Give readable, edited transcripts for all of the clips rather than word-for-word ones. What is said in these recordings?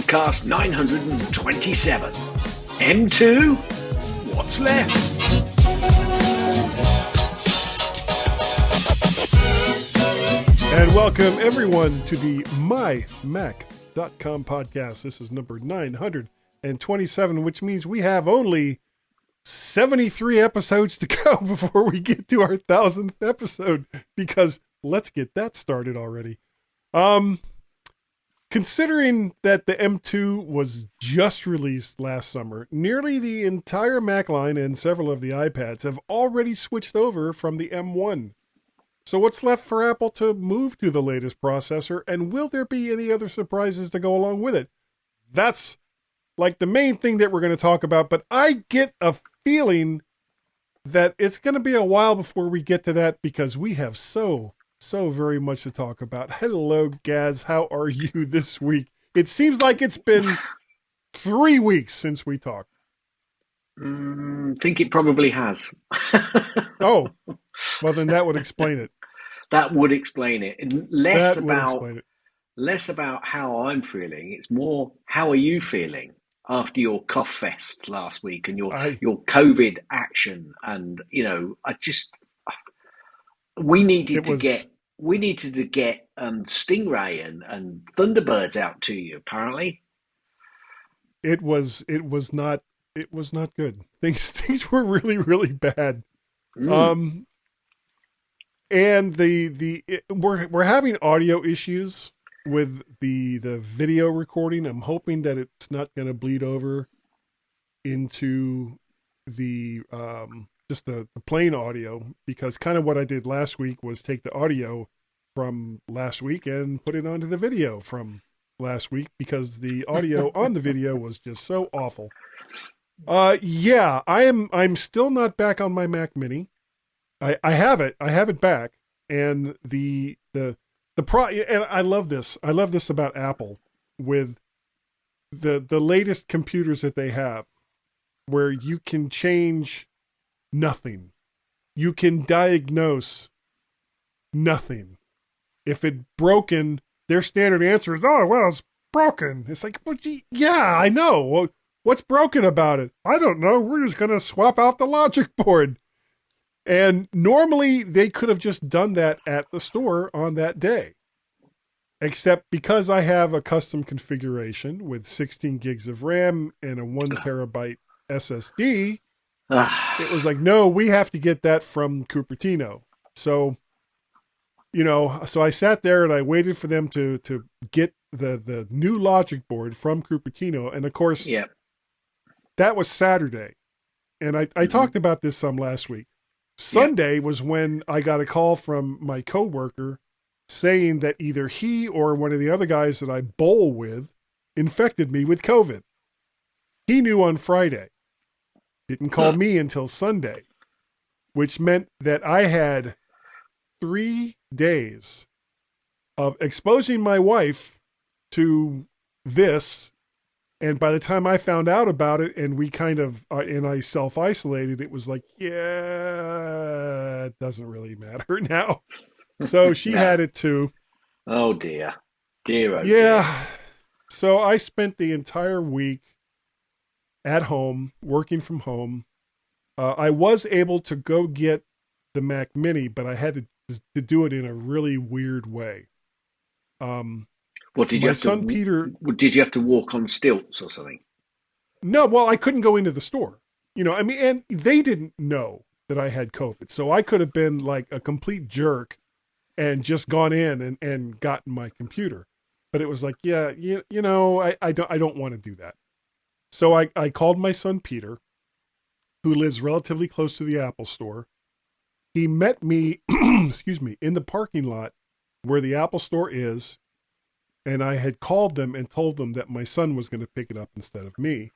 podcast 927. M2, what's left? And welcome everyone to the MyMac.com podcast. This is number 927, which means we have only 73 episodes to go before we get to our 1000th episode, because let's get that started already. Considering that the M2 was just released last summer, nearly the entire Mac line and several of the iPads have already switched over from the M1. So what's left for Apple to move to the latest processor, and will there be any other surprises to go along with it? That's like the main thing that we're going to talk about, but I get a feeling that it's going to be a while before we get to that, because we have so very much to talk about. Hello, Gaz. How are you this week? It seems like it's been 3 weeks since we talked. Think it probably has. Oh, well, then that would explain it. That would explain it. And less explain it. less about how I'm feeling. It's more, how are you feeling after your cough fest last week and your COVID action? And we needed to get Stingray and Thunderbirds out to you. Apparently, it was not good. Things were really bad. And we're having audio issues with the video recording. I'm hoping that it's not going to bleed over into the just the plain audio, because kind of what I did last week was take the audio from last week and put it onto the video from last week, because the audio on the video was just so awful. I'm still not back on my Mac Mini. I have it back, and and I love this. I love this about Apple with the latest computers that they have, where you can change nothing. You can diagnose nothing. If it's broken, their standard answer is, "Oh, well, it's broken." It's like, well, yeah, I know. Well, what's broken about it? I don't know. We're just going to swap out the logic board. And normally they could have just done that at the store on that day. Except because I have a custom configuration with 16 gigs of RAM and a 1 terabyte SSD, it was like, no, we have to get that from Cupertino. So, so I sat there and I waited for them to get the new logic board from Cupertino. And of course, that was Saturday. And I talked about this some last week. Sunday was when I got a call from my coworker saying that either he or one of the other guys that I bowl with infected me with COVID. He knew on Friday. Didn't call me until Sunday, which meant that I had 3 days of exposing my wife to this. And by the time I found out about it and we kind of, and I self-isolated, it was like, it doesn't really matter now. So she had it too. Oh dear. Dear. Yeah. So I spent the entire week at home, working from home. I was able to go get the Mac Mini, but I had to do it in a really weird way. What did you have to? Peter, did you have to walk on stilts or something? No, well, I couldn't go into the store. And they didn't know that I had COVID, so I could have been like a complete jerk and just gone in and gotten my computer. But it was like, I don't want to do that. So I called my son Peter, who lives relatively close to the Apple store. He met me, in the parking lot where the Apple store is. And I had called them and told them that my son was going to pick it up instead of me.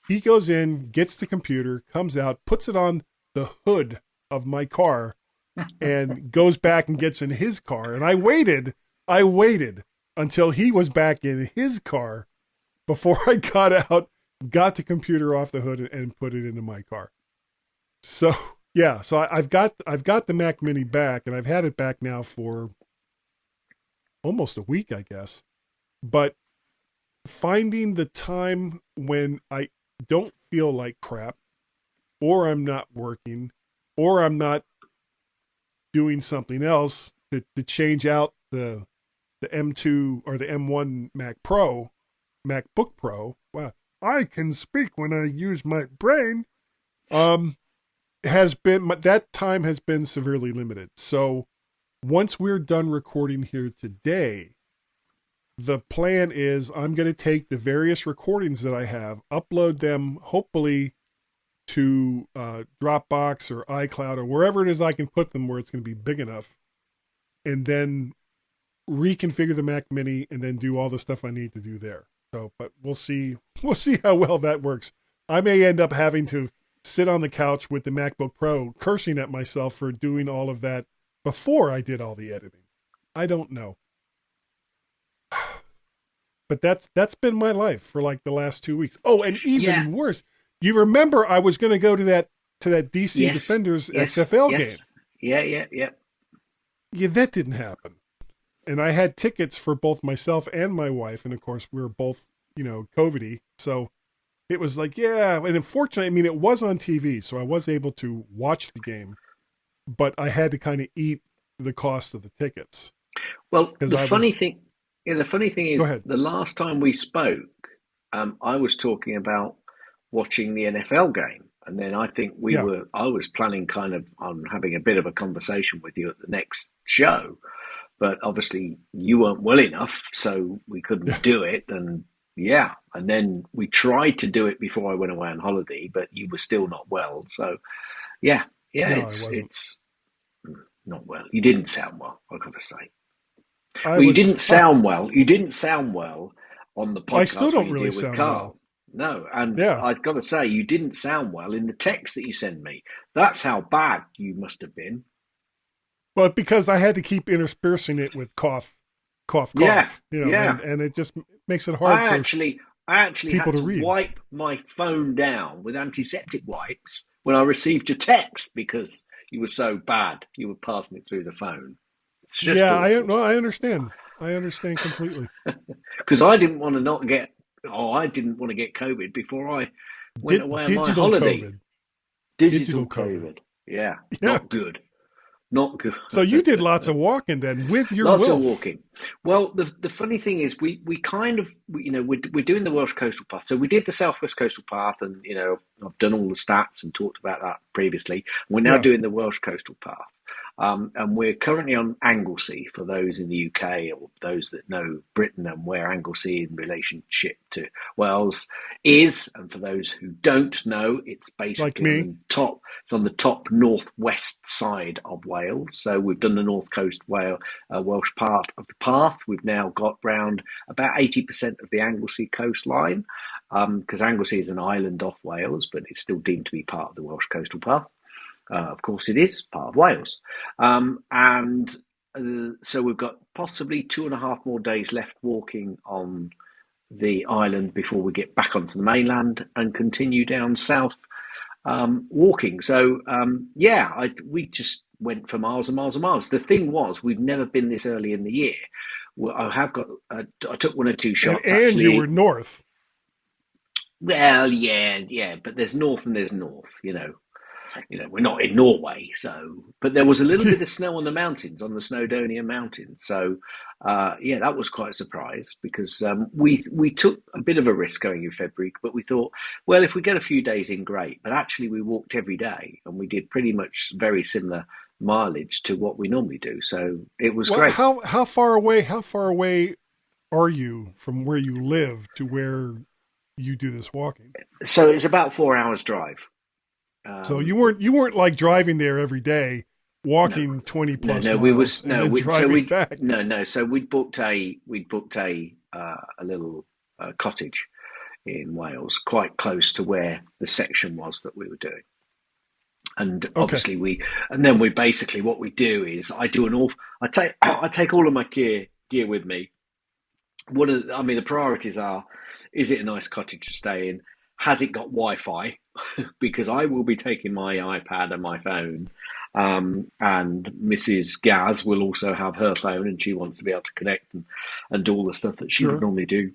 He goes in, gets the computer, comes out, puts it on the hood of my car, and goes back and gets in his car. And I waited until he was back in his car before I got out, got the computer off the hood and put it into my car. So I've got the Mac Mini back, and I've had it back now for almost a week, I guess. But finding the time when I don't feel like crap, or I'm not working, or I'm not doing something else to change out the M2 or the M1 MacBook Pro. Wow, I can speak when I use my brain. Um, has been that time has been severely limited. So once we're done recording here today, the plan is I'm going to take the various recordings that I have, upload them, hopefully to Dropbox or iCloud or wherever it is I can put them where it's going to be big enough, and then reconfigure the Mac Mini and then do all the stuff I need to do there. So, but we'll see. We'll see how well that works. I may end up having to sit on the couch with the MacBook Pro, cursing at myself for doing all of that before I did all the editing. I don't know. But that's been my life for like the last 2 weeks. Oh, and even worse, you remember I was going to go to that DC Defenders XFL game. Yeah. Yeah, that didn't happen. And I had tickets for both myself and my wife, and of course we were both, COVID-y. So it was like, yeah, and unfortunately, I mean, it was on TV, so I was able to watch the game, but I had to kind of eat the cost of the tickets. Well, the funny thing is, the last time we spoke, I was talking about watching the NFL game, and then I think I was planning kind of on having a bit of a conversation with you at the next show, but obviously you weren't well enough, so we couldn't do it, and then we tried to do it before I went away on holiday, but you were still not well, so it's not well. You didn't sound well, I've got to say. You didn't sound well. You didn't sound well on the podcast. I still don't really sound well. No, and I've got to say, you didn't sound well in the text that you sent me. That's how bad you must have been. Well, because I had to keep interspersing it with cough. Yeah. And it just makes it hard I actually people had to read. wipe my phone down with antiseptic wipes when I received your text because you were so bad. You were passing it through the phone. I understand. I understand completely. Because I didn't want to get COVID before I went away on my holiday. COVID. Digital COVID. Yeah. Not good. Not good. So you did lots of walking then with your lots wolf. of walking. Well, the funny thing is we kind of we're doing the Welsh Coastal Path. So we did the Southwest Coastal Path, and I've done all the stats and talked about that previously. We're now doing the Welsh Coastal Path. And we're currently on Anglesey for those in the UK or those that know Britain and where Anglesey in relationship to Wales is. And for those who don't know, it's basically on the top northwest side of Wales. So we've done the North Coast Welsh part of the path. We've now got round about 80% of the Anglesey coastline because Anglesey is an island off Wales, but it's still deemed to be part of the Welsh Coastal Path. Of course, it is part of Wales. So we've got possibly 2.5 more days left walking on the island before we get back onto the mainland and continue down south walking. So, we just went for miles and miles and miles. The thing was, we've never been this early in the year. Well, I took 1 or 2 shots. And you were north. Well, yeah, but there's north and there's north, we're not in Norway, but there was a little bit of snow on the mountains, on the Snowdonia Mountains. So, that was quite a surprise because we took a bit of a risk going in February, but we thought, well, if we get a few days in, great. But actually, we walked every day and we did pretty much very similar mileage to what we normally do. So it was great. How far away are you from where you live to where you do this walking? So it's about 4 hours drive. So you weren't like driving there every day, walking 20 plus miles. Back. No. So we'd booked a little cottage in Wales, quite close to where the section was that we were doing. And obviously we basically what we do is I take all of my gear with me. The priorities are: is it a nice cottage to stay in? Has it got Wi-Fi? Because I will be taking my iPad and my phone, and Mrs. Gaz will also have her phone, and she wants to be able to connect and do all the stuff that she would normally do.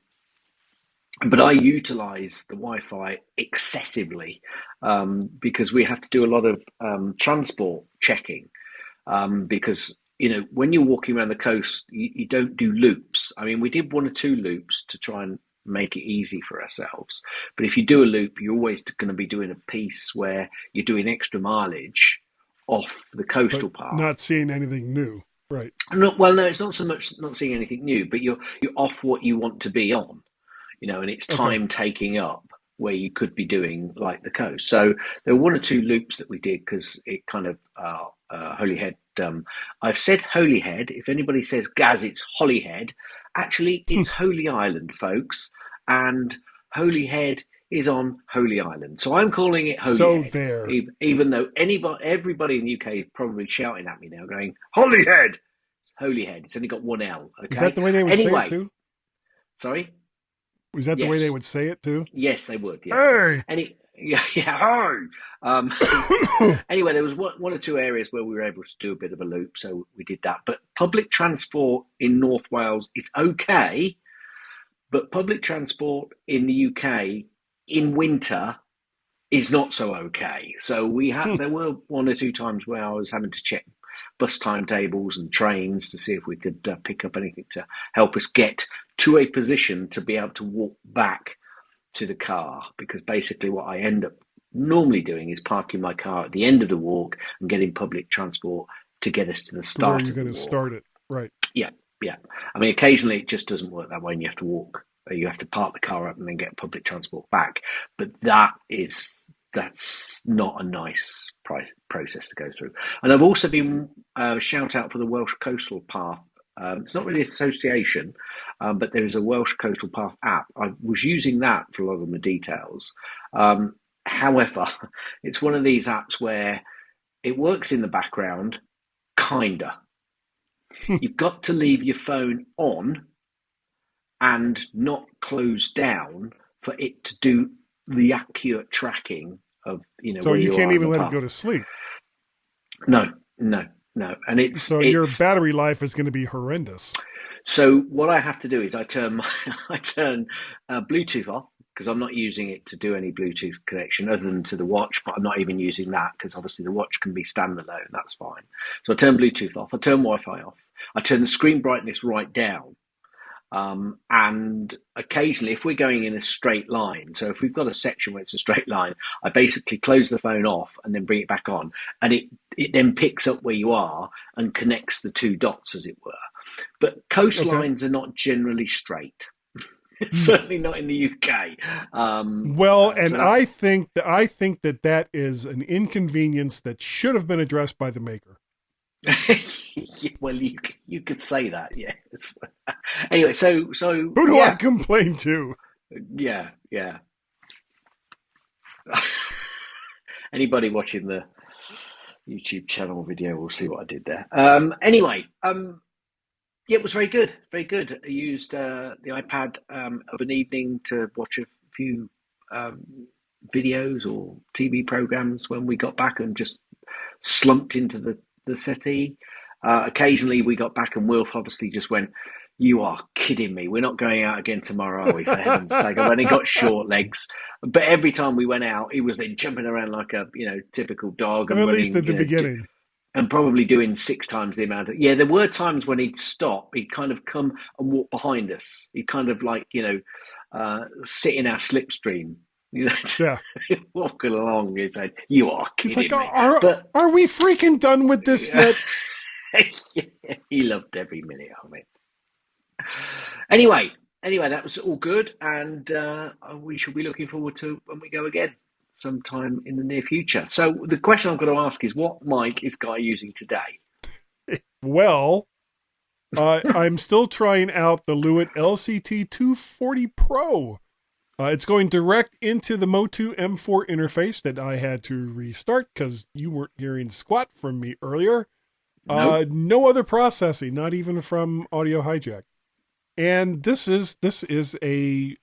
but I utilize the Wi-Fi excessively because we have to do a lot of transport checking because when you're walking around the coast, you don't do loops. I mean, we did one or two loops to try and make it easy for ourselves. But if you do a loop, you're always going to be doing a piece where you're doing extra mileage off the But coastal path. not seeing anything new. Right. Well, no, it's not so much not seeing anything new, but you're off what you want to be on, and it's Okay. time taking up where you could be doing like the coast. So there were one or two loops that we did because it kind of Holyhead. I've said Holyhead. If anybody says Gaz, it's Holyhead. Actually, it's Holy Island, folks, and Holyhead is on Holy Island. So I'm calling it So Holyhead, there. even though everybody in the UK is probably shouting at me now, going Holyhead, Holyhead. It's only got one L. Is that Okay. the way they would say it Anyway, too? sorry. Was that the way they Yes. would say it too? Yes, they would. Yes. Hey. Yeah. Anyway, there was one or two areas where we were able to do a bit of a loop, so we did that. But public transport in North Wales is okay, but public transport in the UK in winter is not so okay. So there were one or two times where I was having to check bus timetables and trains to see if we could pick up anything to help us get to a position to be able to walk back to the car, because basically what I end up normally doing is parking my car at the end of the walk and getting public transport to get us to the To where start you're of the going to walk. start it. Right. Yeah, yeah. I mean, occasionally it just doesn't work that way and you have to walk. You have to park the car up and then get public transport back. But that's not a nice process to go through. And I've also been shout out for the Welsh Coastal Path. It's not really an association, but there is a Welsh Coastal Path app. I was using that for a lot of my details. However, it's one of these apps where it works in the background, kinda. You've got to leave your phone on and not closed down for it to do the accurate tracking of So where you you can't are on even the let it path. go to sleep. No, no, no, and So your it's battery life is going to be horrendous. so what I have to do is I turn I turn Bluetooth off because I'm not using it to do any Bluetooth connection other than to the watch, but I'm not even using that because obviously the watch can be standalone. That's fine. So I turn Bluetooth off. I turn Wi-Fi off. I turn the screen brightness right down. And occasionally, if we're going in a straight line, so if we've got a section where it's a straight line, I basically close the phone off and then bring it back on. And it then picks up where you are and connects the two dots, as it were. But Okay. coastlines are not generally straight. Certainly not in the UK. Well, So and that, I think that is an inconvenience that should have been addressed by the maker. well, you could say that, yes. Anyway, so Who do I yeah, complain to? yeah. Anybody watching the YouTube channel video will see what I did there. Anyway, yeah, it was very good, very good. I used the iPad of an evening to watch a few um, videos or TV programs when we got back, and just slumped into the settee. Occasionally, we got back, and Wilf obviously just went, "You are kidding me. We're not going out again tomorrow, are we? For heaven's sake, I've only got short legs." But every time we went out, he was then jumping around like a typical dog And and at least running, at the beginning. and probably doing six times the amount of. Yeah, there were times when he'd stop. He'd kind of come and walk behind us. He'd kind of like sit in our slipstream. Yeah. Walking along, he said, "You are He's like, kidding me." are But are we freaking done with this yet? he loved every minute of it. Anyway, that was all good, and we should be looking forward to when we go again sometime in the near future. So the question I'm going to ask is, what mic is Guy using today? Well, I'm still trying out the Lewitt LCT 240 Pro. It's going direct into the Motu M4 interface that I had to restart because you weren't hearing squat from me earlier. Nope. No other processing, not even from Audio Hijack. And this is a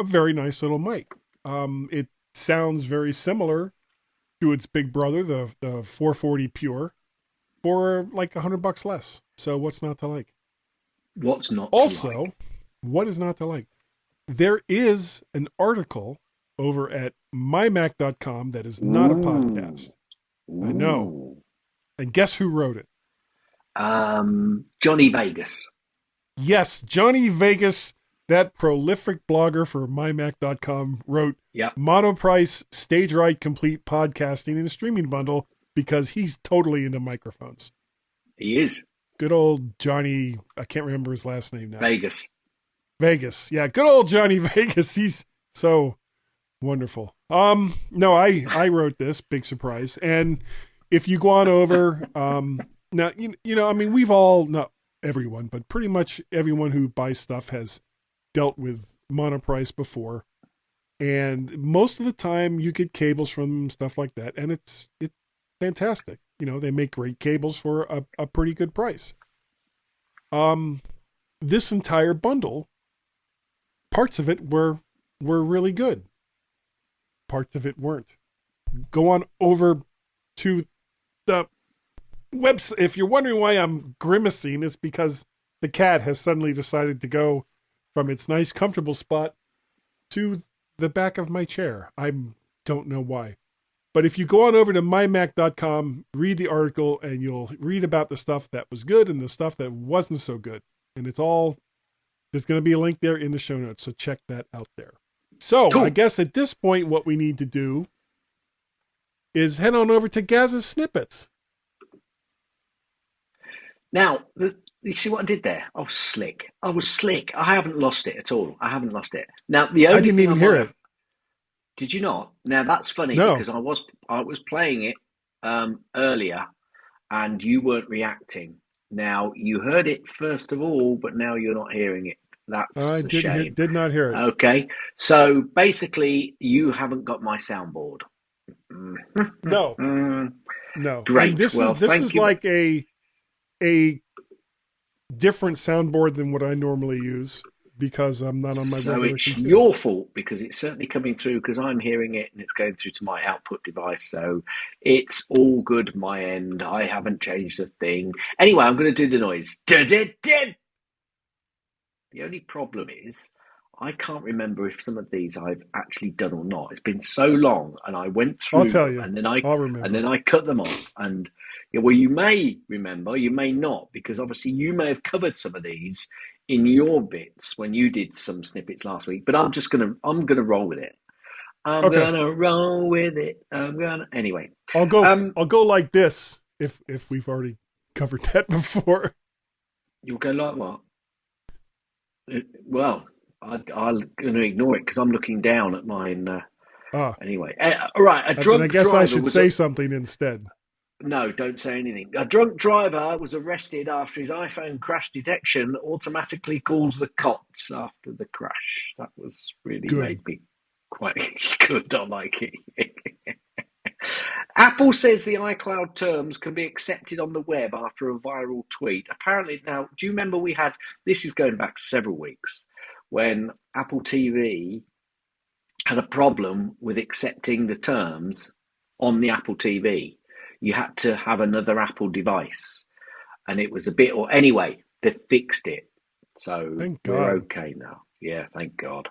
very nice little mic. It sounds very similar to its big brother, the 440 Pure, for like $100 less. So what's not to like? What's not to Also, like? what is not to like? there is an article over at mymac.com that is not a Ooh, podcast. I know. ooh. And guess who wrote it? Johnny Vegas. Yes, Johnny Vegas, that prolific blogger for mymac.com, wrote Yep, Monoprice Stage Right Complete Podcasting and Streaming Bundle because he's totally into microphones. he is Good old Johnny, I can't remember his last name now. Vegas. Vegas. Yeah, good old Johnny Vegas. He's so wonderful. No, I wrote this, big surprise. And if you go on over, now I mean, we've all, not everyone, but pretty much everyone who buys stuff has dealt with Monoprice before. And most of the time you get cables from stuff like that, and it's fantastic. They make great cables for a pretty good price. This entire bundle, parts of it were really good. Parts of it weren't. Go on over to the website. If you're wondering why I'm grimacing, it's because the cat has suddenly decided to go from its nice, comfortable spot to the back of my chair. I don't know why. But if you go on over to mymac.com, read the article, and you'll read about the stuff that was good and the stuff that wasn't so good. And it's all, there's going to be a link there in the show notes, so check that out there. So Cool. I guess at this point, what we need to do is head on over to Gaz's Snippets. Now, you see what I did there? I was slick. I haven't lost it at all. I haven't lost it. Now, the only I didn't thing even hear it. Did you not? Now that's funny No. because I was playing it earlier, and you weren't reacting. Now you heard it first of all, but now you're not hearing it. I That's a shame. did not hear it. Okay, so basically, you haven't got my soundboard. No, no. And Great. Well, this thank is you. like a different soundboard than what I normally use because I'm not on my So regular it's computer. your fault because it's certainly coming through because I'm hearing it and it's going through to my output device. So it's all good my end. I haven't changed a thing. Anyway, I'm going to do the noise. The only problem is I can't remember if some of these I've actually done or not. It's been so long, and I went I'll through tell them, you. and then I'll remember. I cut them off. And yeah, well, you may remember, you may not, because obviously you may have covered some of these in your bits when you did some snippets last week. But I'm gonna roll with it. I'm Okay. gonna roll with it. Anyway. I'll go like this if we've already covered that before. You'll go like what? Well, I'm going to ignore it because I'm looking down at mine. Ah, Anyway, all right. A then I drunk guess I driver should was say something instead. no. Don't say anything. A drunk driver was arrested after his iPhone crash detection automatically calls the cops after the crash. That was really Good. made me quite good. I like it. Apple says the iCloud terms can be accepted on the web after a viral tweet. Apparently, now, do you remember we had this is going back several weeks when Apple TV had a problem with accepting the terms on the Apple TV. You had to have another Apple device, and it was a bit. Or anyway, they fixed it, so Thank we're God. okay now. Yeah, thank God.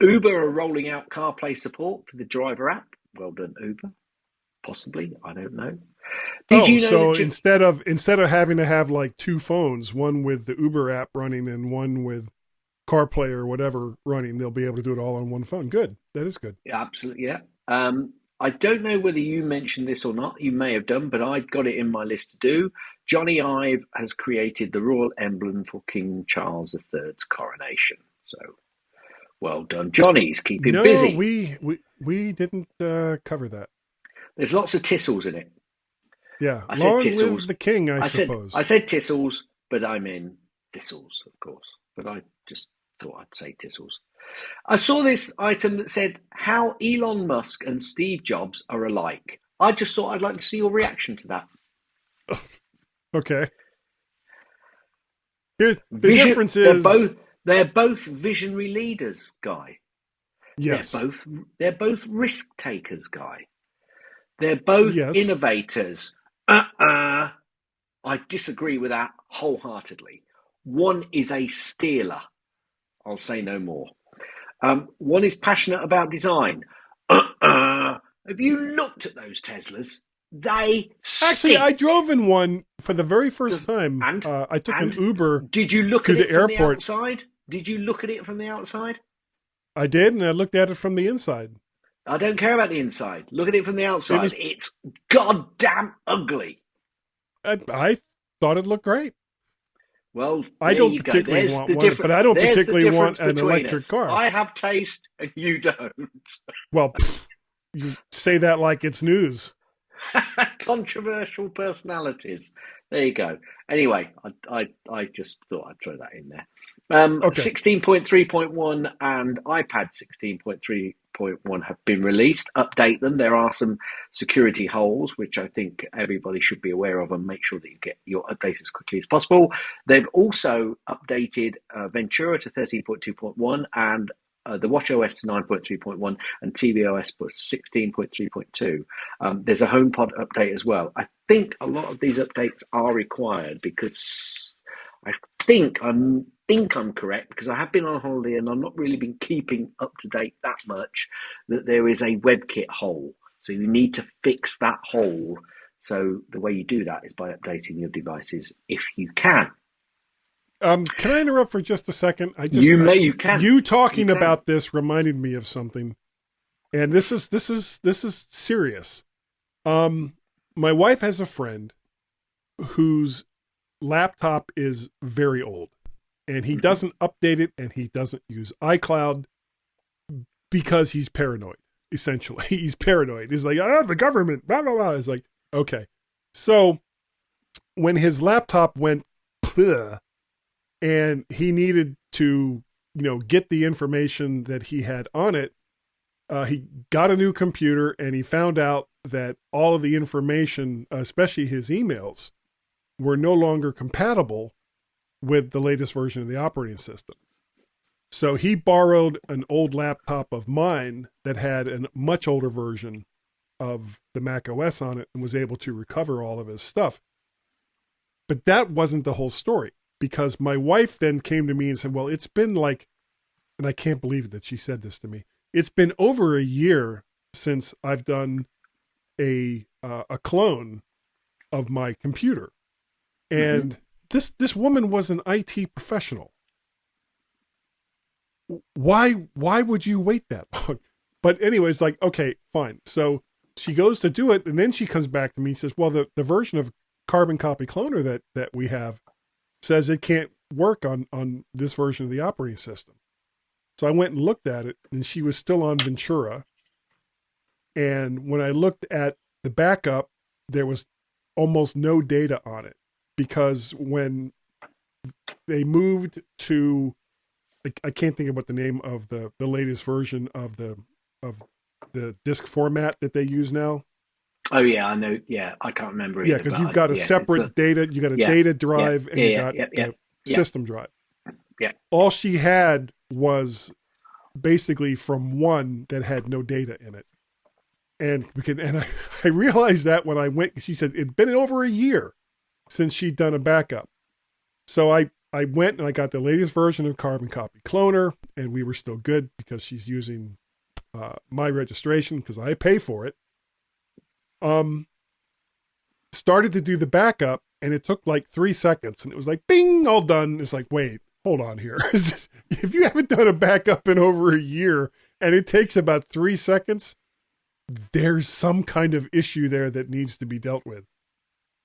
Uber are rolling out CarPlay support for the driver app. Well done, Uber. Possibly, I don't know. Did Oh, you know so that? instead of having to have like two phones, one with the Uber app running and one with CarPlay or whatever running, they'll be able to do it all on one phone. Good. That is good. Absolutely, yeah. I don't know whether you mentioned this or not. You may have done, but I got it in my list to do. Johnny Ive has created the royal emblem for King Charles III's coronation. So, well done, Johnny's keeping No, busy. we didn't cover that. There's lots of tissels in it. Yeah. I said Long tissels. live the king, I suppose. I said tissels, but I mean thistles, of course. But I just thought I'd say tissels. I saw this item that said how Elon Musk and Steve Jobs are alike. I just thought I'd like to see your reaction to that. Okay. Here, the Vision. difference is They're both visionary leaders, Guy. yes. They're both risk takers, Guy. They're both Yes. innovators. I disagree with that wholeheartedly. One is a stealer. I'll say no more. One is passionate about design. Have you looked at those Teslas? They Actually, I stink. drove in one for the very first Does time. and I took an and Uber did you look to at the it from the airport. outside? Did you look at it from the outside? I did, and I looked at it from the inside. I don't care about the inside. Look at it from the It outside. was. It's goddamn ugly. I thought it looked great. Well, I there don't you go. particularly There's want the one, difference. but I don't There's the particularly want difference an between electric us. car. I have taste and you don't. Well, you say that like it's news. Controversial personalities. There you go. Anyway, I just thought I'd throw that in there. Okay. 16.3.1 and iPad 16.3.1 have been released. Update them. There are some security holes, which I think everybody should be aware of, and make sure that you get your updates as quickly as possible. They've also updated Ventura to 13.2.1 and the WatchOS to 9.3.1 and tvOS to 16.3.2. There's a HomePod update as well. I think a lot of these updates are required because I think I'm correct because I have been on holiday and I've not really been keeping up to date that much. That there is a WebKit hole, so you need to fix that hole. So the way you do that is by updating your devices if you can. Can I interrupt for just a second? You can, You you talking can. about this reminded me of something, and this is serious. My wife has a friend whose laptop is very old, and he Mm-hmm. doesn't update it, and he doesn't use iCloud because he's paranoid. Essentially, he's paranoid. He's like, the government, blah blah blah. It's like, okay, so when his laptop went, and he needed to, get the information that he had on it, he got a new computer, and he found out that all of the information, especially his emails, were no longer compatible with the latest version of the operating system. So he borrowed an old laptop of mine that had a much older version of the Mac OS on it and was able to recover all of his stuff. But that wasn't the whole story, because my wife then came to me and said, well, it's been like, and I can't believe that she said this to me, it's been over a year since I've done a clone of my computer. Mm-hmm. And this woman was an IT professional. Why would you wait that long? But anyways, like, okay, fine. So she goes to do it, and then she comes back to me and says, well, the version of Carbon Copy Cloner that we have says it can't work on this version of the operating system. So I went and looked at it, and she was still on Ventura. And when I looked at the backup, there was almost no data on it, because when they moved to, I can't think of what the name of the latest version of the disk format that they use now. Oh yeah, I know. Yeah, I can't remember Yeah, either, because but you've got a yeah, it's separate data, you got a yeah, data yeah, drive, and yeah, you yeah, got yeah, yeah, the yeah, system drive. yeah. All she had was basically from one that had no data in it. I realized that when I went, she said it'd been over a year since she'd done a backup. So I went and I got the latest version of Carbon Copy Cloner, and we were still good because she's using my registration because I pay for it. Started to do the backup, and it took like 3 seconds, and it was like, bing, all done. It's like, wait, hold on here. If you haven't done a backup in over a year and it takes about 3 seconds, there's some kind of issue there that needs to be dealt with.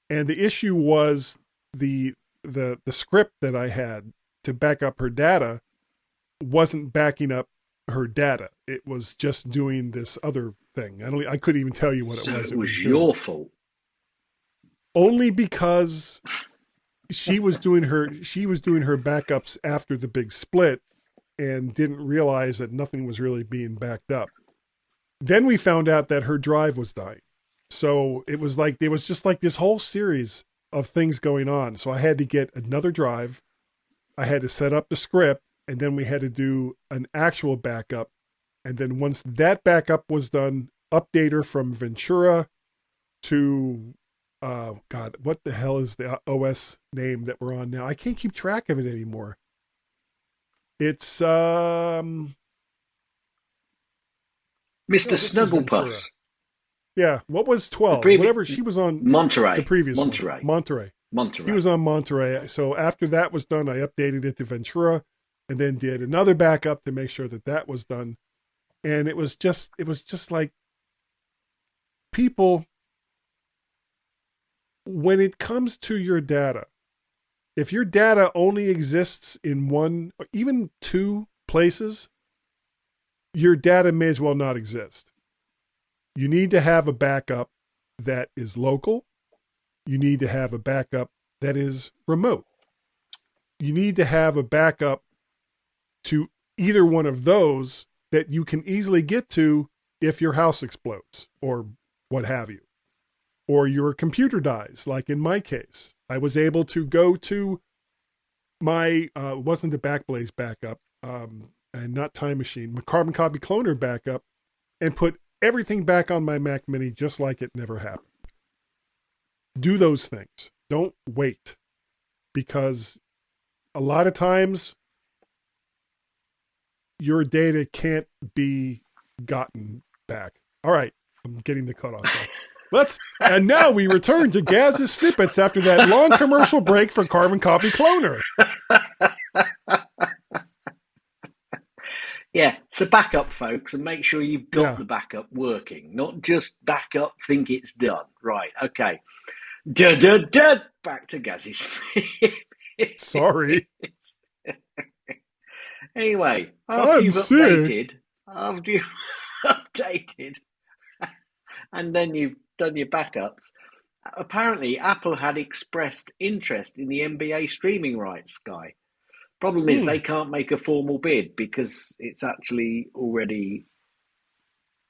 And the issue was the script that I had to back up her data wasn't backing up her data. It was just doing this other thing. I couldn't even tell you what it So was it it was was doing. your fault. Only because she was doing her backups after the big split and didn't realize that nothing was really being backed up. Then we found out that her drive was dying. So it was like there was just like this whole series of things going on. So I had to get another drive. I had to set up the script, and then we had to do an actual backup. And then once that backup was done, update her from Ventura to God, what the hell is the OS name that we're on now? I can't keep track of it anymore. It's Mr. no, this is Ventura. Snugglepuss, Yeah, what was the 12? previous Whatever, she was on the Monterey, previous one. Monterey, Monterey. She Monterey. was on Monterey. So after that was done, I updated it to Ventura and then did another backup to make sure that that was done. And it was just like people, when it comes to your data, if your data only exists in one or even two places, your data may as well not exist. You need to have a backup that is local. You need to have a backup that is remote. You need to have a backup to either one of those that you can easily get to if your house explodes or what have you, or your computer dies. Like in my case, I was able to go to my, wasn't a Backblaze backup, and not Time Machine, my Carbon Copy Cloner backup, and put everything back on my Mac Mini just like it never happened. Do those things. Don't wait, because a lot of times your data can't be gotten back. All right, I'm getting the cutoff. And now we return to Gaz's snippets after that long commercial break for Carbon Copy Cloner. Yeah, so backup, folks, and make sure you've got Yeah. the backup working, not just backup, think it's done. Right, okay. Back to Gazzy. Sorry. Anyway, I'm sick. after you've updated, and then you've done your backups, apparently Apple had expressed interest in the NBA streaming rights, Sky. Problem is they can't make a formal bid because it's actually already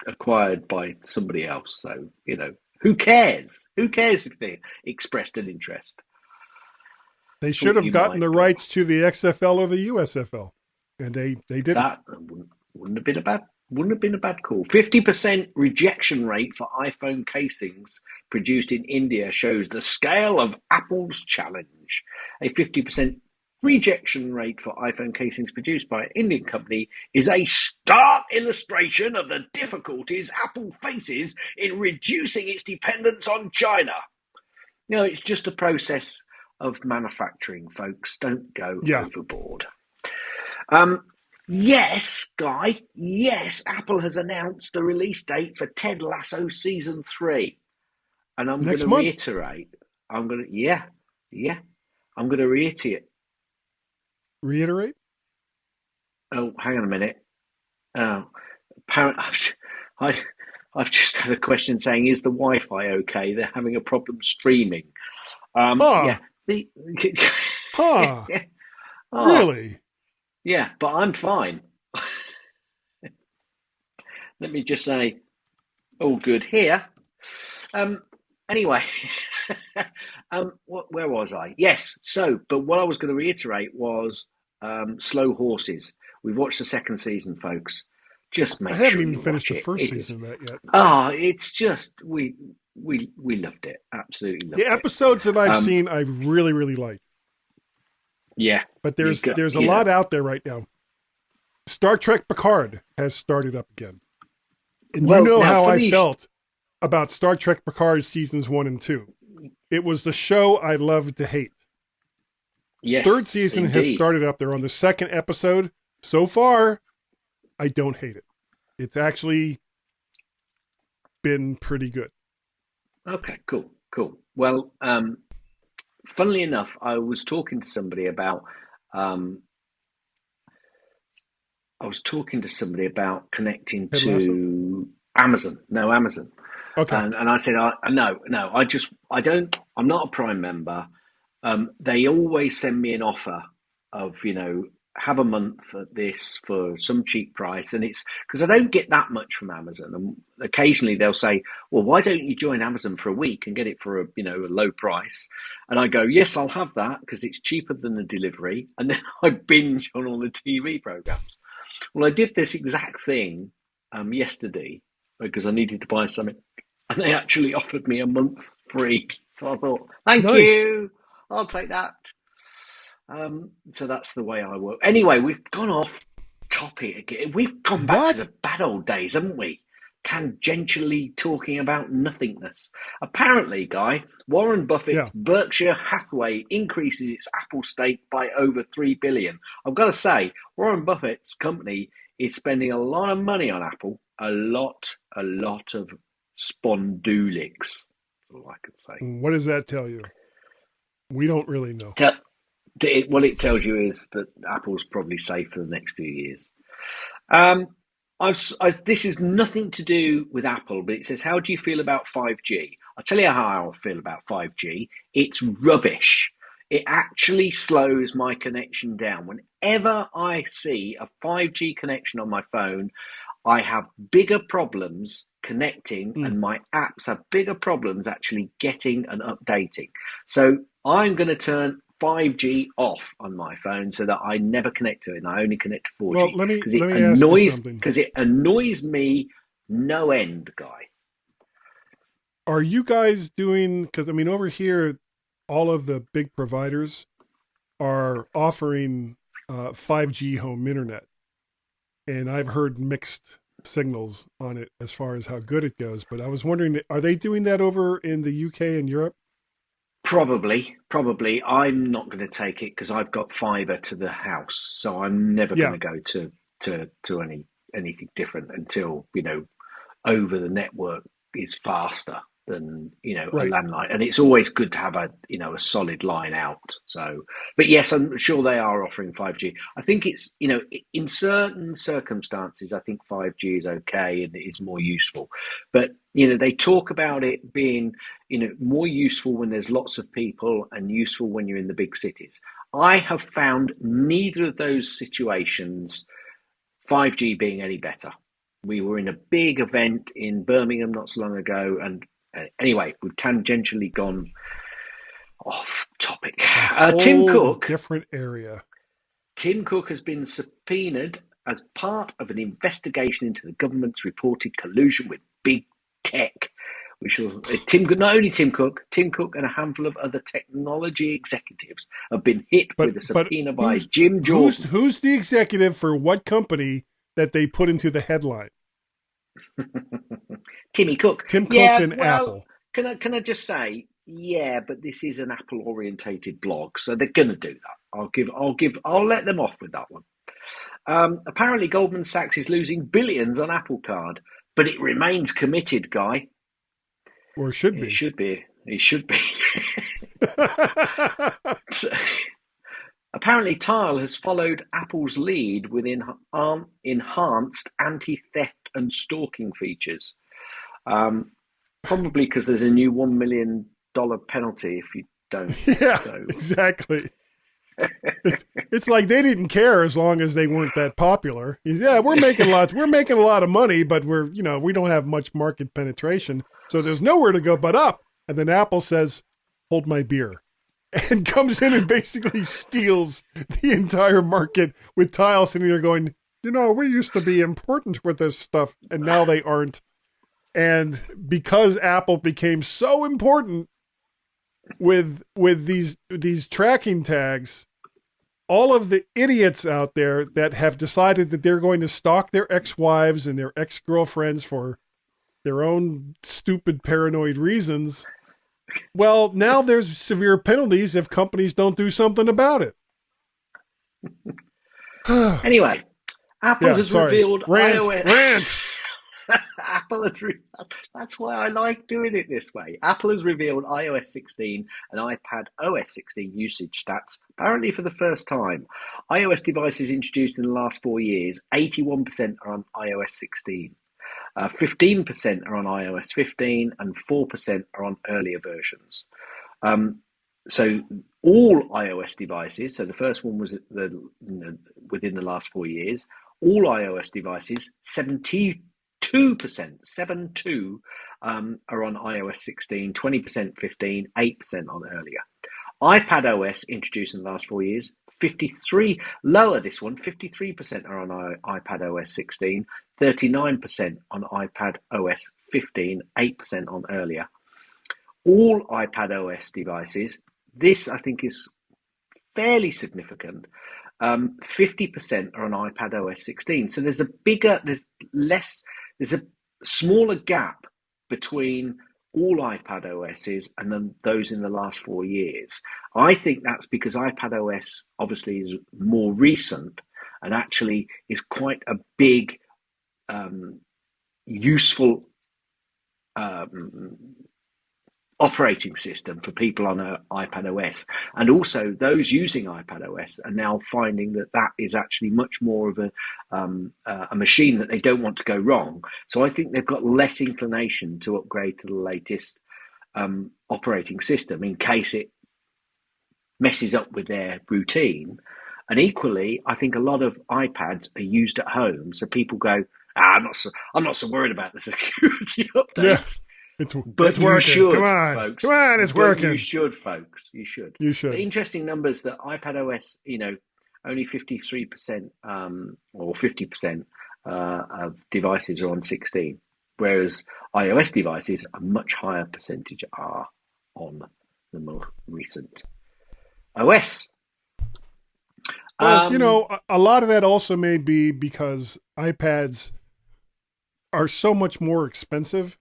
acquired by somebody else. So, who cares? Who cares if they expressed an interest? They should have gotten the rights to the XFL or the USFL, and they didn't. That wouldn't have been a bad call. 50% rejection rate for iPhone casings produced in India shows the scale of Apple's challenge. A 50% rejection rate for iPhone casings produced by an Indian company is a stark illustration of the difficulties Apple faces in reducing its dependence on China. It's just a process of manufacturing, folks. Don't go overboard. Yes, Guy. Yes, Apple has announced the release date for Ted Lasso season 3, and I'm going to reiterate. I'm going to reiterate. Reiterate? Oh, hang on a minute. Oh, apparently, I've just had a question saying, "Is the Wi-Fi okay?" They're having a problem streaming. Yeah. Really? Yeah, but I'm fine. Let me just say, all good here. Anyway, where was I? Yes. So, but what I was going to reiterate was Slow Horses. We've watched the second season, folks. Just make sure I haven't you even finished the watch first it. season of that yet. It's just we loved it. Absolutely loved it. The episodes that I've seen, I've really, really liked. Yeah, but there's a lot out there right now. Star Trek Picard has started up again, and how I felt about Star Trek Picard seasons 1 and 2. It was the show I loved to hate. Yes, third season has started up. They're on the second episode. So far, I don't hate it. It's actually been pretty good. Okay, cool. Well, funnily enough, I was talking to somebody about connecting to Amazon. No, Amazon. Okay. And I said, no, I'm not a Prime member. They always send me an offer of, have a month at this for some cheap price. And it's because I don't get that much from Amazon. And occasionally they'll say, well, why don't you join Amazon for a week and get it for a low price? And I go, yes, I'll have that because it's cheaper than the delivery. And then I binge on all the TV programs. Well, I did this exact thing yesterday because I needed to buy something. And they actually offered me a month free. So I thought, thank you. I'll take that. So that's the way I work. Anyway, we've gone off topic again. We've gone back to What? the bad old days, haven't we? Tangentially talking about nothingness. Apparently, Guy, Warren Yeah. Buffett's Berkshire Hathaway increases its Apple stake by over 3 billion. I've got to say, Warren Buffett's company is spending a lot of money on Apple. A lot of spondulix. That's all I can say. What does that tell you? We don't really know. What it tells you is that Apple's probably safe for the next few years. Um, this is nothing to do with Apple, but it says, how do you feel about 5G? I'll tell you how I feel about 5G. It's rubbish. It actually slows my connection down. Whenever I see a 5G connection on my phone, I have bigger problems connecting, Mm. and my apps have bigger problems actually getting and updating. So I'm going to turn 5G off on my phone so that I never connect to it, and I only connect to Well, 4G let me ask you something. because it annoys me no end, Guy. Are you guys doing? Because I mean, over here, all of the big providers are offering 5G home internet, and I've heard mixed signals on it as far as how good it goes. But I was wondering, are they doing that over in the UK and Europe? Probably. I'm not going to take it because I've got fibre to the house, so I'm never going Yeah, to go to anything different until over the network is faster than a right. landline, and it's always good to have a solid line out. So, but yes, I'm sure they are offering 5G. I think it's in certain circumstances, I think 5G is okay and it is more useful. But they talk about it being more useful when there's lots of people and useful when you're in the big cities. I have found neither of those situations 5G being any better. We were in a big event in Birmingham not so long ago, and anyway, we've tangentially gone off topic. A Tim whole Cook. different area. Tim Cook has been subpoenaed as part of an investigation into the government's reported collusion with big tech. Not only Tim Cook and a handful of other technology executives have been hit with a But subpoena by who's Jim who's Jordan. who's the executive for what company that they put into the headline? Timmy Cook. Tim Cook Yeah, and well, Apple. can I just say, yeah, but this is an Apple orientated blog, so they're gonna do that. I'll let them off with that one. Apparently Goldman Sachs is losing billions on Apple Card, but it remains committed, Guy. Or should It be. should be. It should be. Apparently, Tile has followed Apple's lead with enhanced anti-theft and stalking features. Probably because there's a new $1 million penalty if you don't. Yeah, So, exactly. It's like they didn't care as long as they weren't that popular. Yeah, we're making a lot of money, but we don't have much market penetration. So there's nowhere to go but up. And then Apple says, "Hold my beer." And comes in and basically steals the entire market with Tile sitting there going, we used to be important with this stuff and now they aren't. And because Apple became so important with these tracking tags, all of the idiots out there that have decided that they're going to stalk their ex-wives and their ex-girlfriends for their own stupid paranoid reasons, well, now there's severe penalties if companies don't do something about it. anyway, Apple Yeah, has sorry. revealed iOS. Rant. Apple has. That's why I like doing it this way. Apple has revealed iOS 16 and iPad OS 16 usage stats, apparently for the first time. iOS devices introduced in the last 4 years, 81% are on iOS 16. 15% are on iOS 15 and 4% are on earlier versions. So all iOS devices, so the first one was within the last 4 years, all iOS devices, 72%, 72 are on iOS 16, 20% 15, 8% on earlier. iPad OS introduced in the last 4 years, 53 lower this one, 53% are on iPad OS 16, 39% on iPad OS 15, 8% on earlier. All iPad OS devices, this I think is fairly significant. 50% are on iPad OS 16. So there's a smaller gap between all iPad OSs and then those in the last 4 years. I think that's because iPad OS obviously is more recent and actually is quite a big, useful operating system for people on iPad OS. And also those using iPad OS are now finding that is actually much more of a machine that they don't want to go wrong. So I think they've got less inclination to upgrade to the latest operating system in case it messes up with their routine. And equally, I think a lot of iPads are used at home, so people go, I'm not so worried about the security updates. Yeah, but you should, come on, folks. Come on, it's working. You should, folks. You should. The interesting numbers that iPad OS, only 53% or 50% of devices are on 16, whereas iOS devices, a much higher percentage are on the more recent OS. Well, a lot of that also may be because iPads are so much more expensive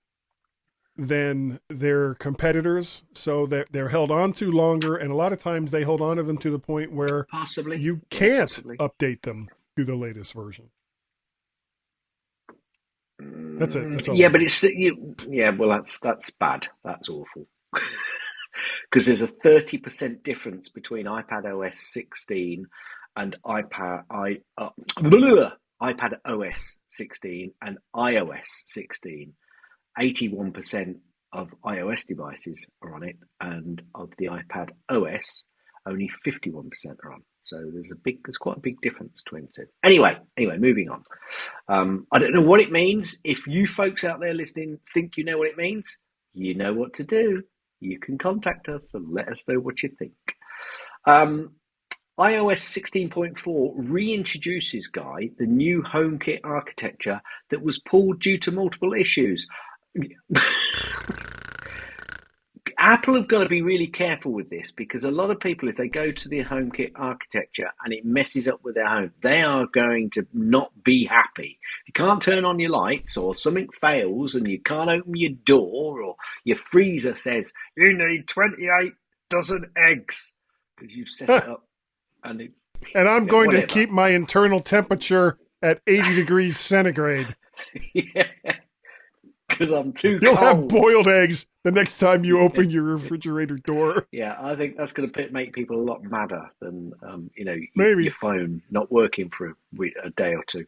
than their competitors, so that they're held on to longer, and a lot of times they hold on to them to the point where you can't update them to the latest version. That's it. That's all. Yeah, but that's bad. That's awful. Because there's a 30% difference between iPad OS 16 and iPad OS 16 and iOS 16. 81% of iOS devices are on it, and of the iPad OS, only 51% are on. So there's quite a big difference between the two. Anyway, moving on. I don't know what it means. If you folks out there listening think you know what it means, you know what to do. You can contact us and let us know what you think. iOS 16.4 reintroduces, Guy, the new HomeKit architecture that was pulled due to multiple issues. Apple have got to be really careful with this, because a lot of people, if they go to the HomeKit architecture and it messes up with their home, they are going to not be happy. You can't turn on your lights, or something fails and you can't open your door, or your freezer says you need 28 dozen eggs because you've set it up. And I'm going to keep my internal temperature at 80 degrees centigrade. Yeah. Because I'm too You'll cold. have boiled eggs the next time you open your refrigerator door. Yeah, I think that's going to make people a lot madder than, Maybe. your phone not working for a day or two.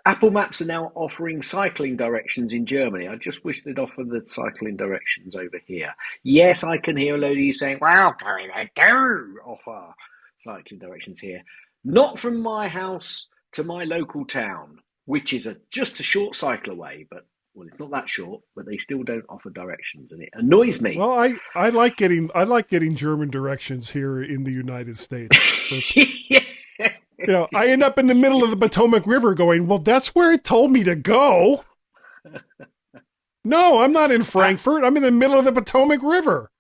Apple Maps are now offering cycling directions in Germany. I just wish they'd offer the cycling directions over here. Yes, I can hear a load of you saying, well, they do offer cycling directions here. Not from my house to my local town, which is just a short cycle away, but it's not that short, but they still don't offer directions, and it annoys me. Well, I like getting German directions here in the United States. I end up in the middle of the Potomac River going, well, that's where it told me to go. No, I'm not in Frankfurt. I'm in the middle of the Potomac River.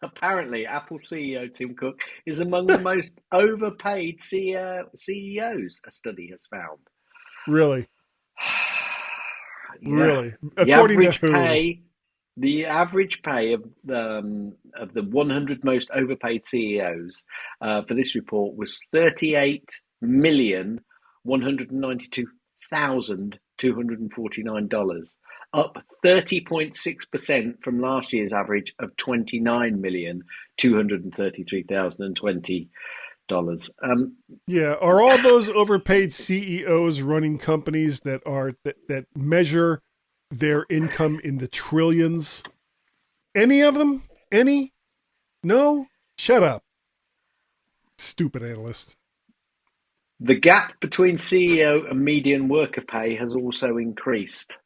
Apparently, Apple CEO Tim Cook is among the most overpaid CEOs, a study has found. Really? Yeah. Really? According to who? The average pay of the 100 most overpaid CEOs for this report was $38,192,249, up 30.6% from last year's average of $29,233,020. Yeah, are all those overpaid CEOs running companies that measure their income in the trillions? Any of them? Any? No? Shut up. Stupid analysts. The gap between CEO and median worker pay has also increased.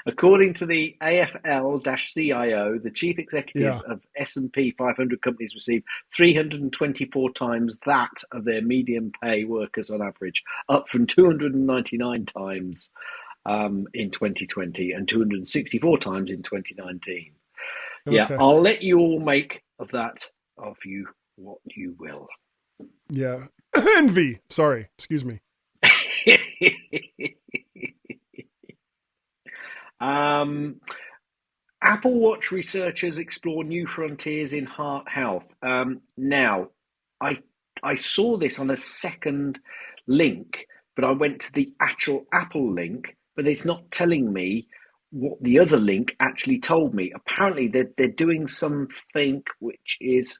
According to the AFL-CIO, the chief executives of S&P 500 companies receive 324 times that of their median pay workers on average, up from 299 times in 2020 and 264 times in 2019. Yeah, Okay. I'll let you all make of that of you what you will. Yeah. Envy. Sorry. Excuse me. um, Apple Watch researchers explore new frontiers in heart health. Now, I I saw this on a second link, but I went to the actual Apple link, but it's not telling me what the other link actually told me. Apparently, they're doing something which is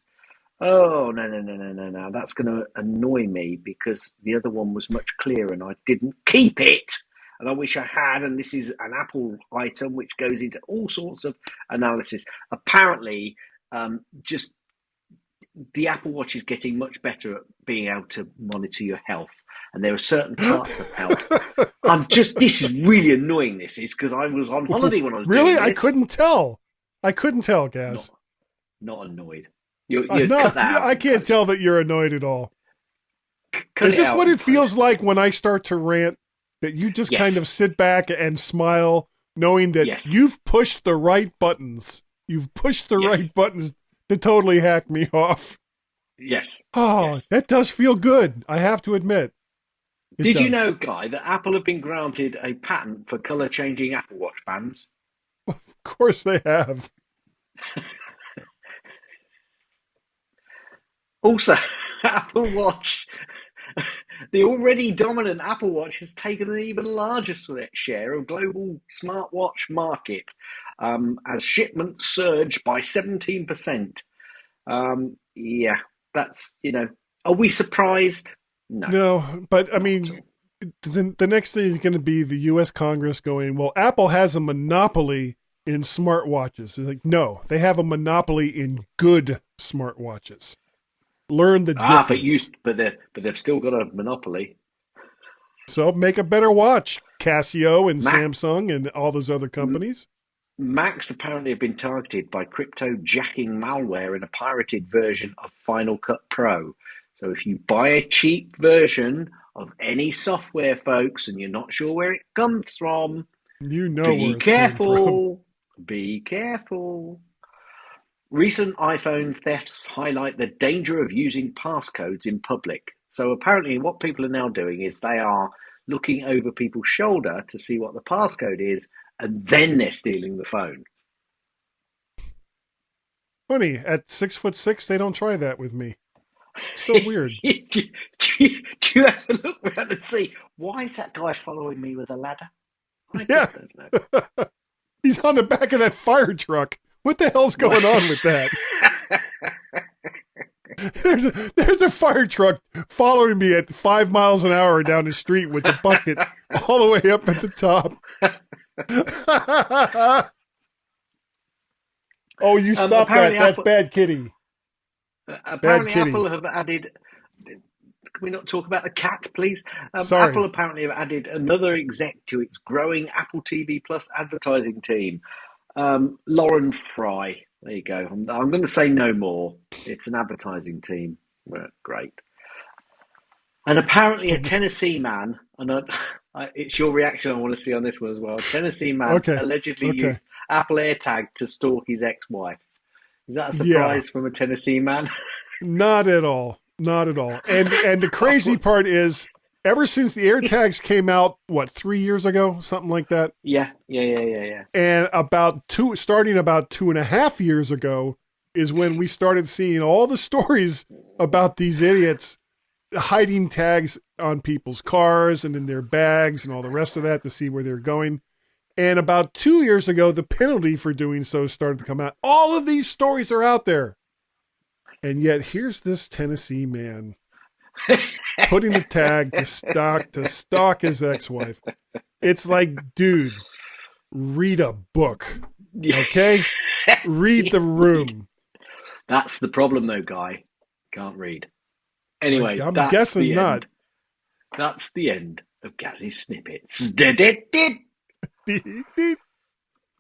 oh no, that's going to annoy me because the other one was much clearer and I didn't keep it. And I wish I had. And this is an Apple item which goes into all sorts of analysis. Apparently, just the Apple Watch is getting much better at being able to monitor your health. And there are certain parts of health. This is really annoying. This is because I was on holiday when I was Really? doing this. I couldn't tell. I couldn't tell, Gaz. Not annoyed. You cut that out. I can't tell that you're annoyed at all. Cut Is this what it feels post. like when I start to rant? That you just Yes. kind of sit back and smile, knowing that Yes. you've pushed the right buttons. You've pushed the Yes. right buttons to totally hack me off. Yes. Oh, Yes. that does feel good. I have to admit. Did you know, Guy, that Apple have been granted a patent for colour changing Apple Watch bands? Of course they have. Also, Apple Watch, the already dominant Apple Watch has taken an even larger share of global smartwatch market as shipments surge by 17%. Yeah, that's, are we surprised? No, but I mean, the next thing is going to be the U.S. Congress going, well, Apple has a monopoly in smartwatches. It's like, no, they have a monopoly in good smartwatches. Learn the difference. But they've still got a monopoly. So make a better watch, Casio and Mac, Samsung and all those other companies. Macs apparently have been targeted by crypto jacking malware in a pirated version of Final Cut Pro. So if you buy a cheap version of any software, folks, and you're not sure where it comes from, be careful. Be careful. Recent iPhone thefts highlight the danger of using passcodes in public. So apparently what people are now doing is they are looking over people's shoulder to see what the passcode is, and then they're stealing the phone. Funny, at 6'6", they don't try that with me. It's so weird. do you ever look around and see, why is that guy following me with a ladder? I just don't know. He's on the back of that fire truck. What the hell's going on with that? There's a fire truck following me at 5 miles an hour down the street with the bucket all the way up at the top. Oh, you stop that. That's bad kitty. Apparently Apple have added... Can we not talk about the cat, please? Sorry. Apple apparently have added another exec to its growing Apple TV Plus advertising team. Lauren Fry. There you go. I'm going to say no more. It's an advertising team. Well, great. And apparently a Tennessee man, and it's your reaction I want to see on this one as well. A Tennessee man allegedly used Apple AirTag to stalk his ex-wife. Is that a surprise from a Tennessee man? Not at all. Not at all. And the crazy part is, ever since the AirTags came out, 3 years ago, something like that? Yeah. And starting about 2.5 years ago is when we started seeing all the stories about these idiots hiding tags on people's cars and in their bags and all the rest of that to see where they're going. And about 2 years ago, the penalty for doing so started to come out. All of these stories are out there. And yet here's this Tennessee man putting a tag to stalk his ex-wife. It's like, dude, read a book, okay? Read the room. That's the problem, though, Guy. Can't read. Anyway, I'm guessing not. That's the end of Gazzy's snippets.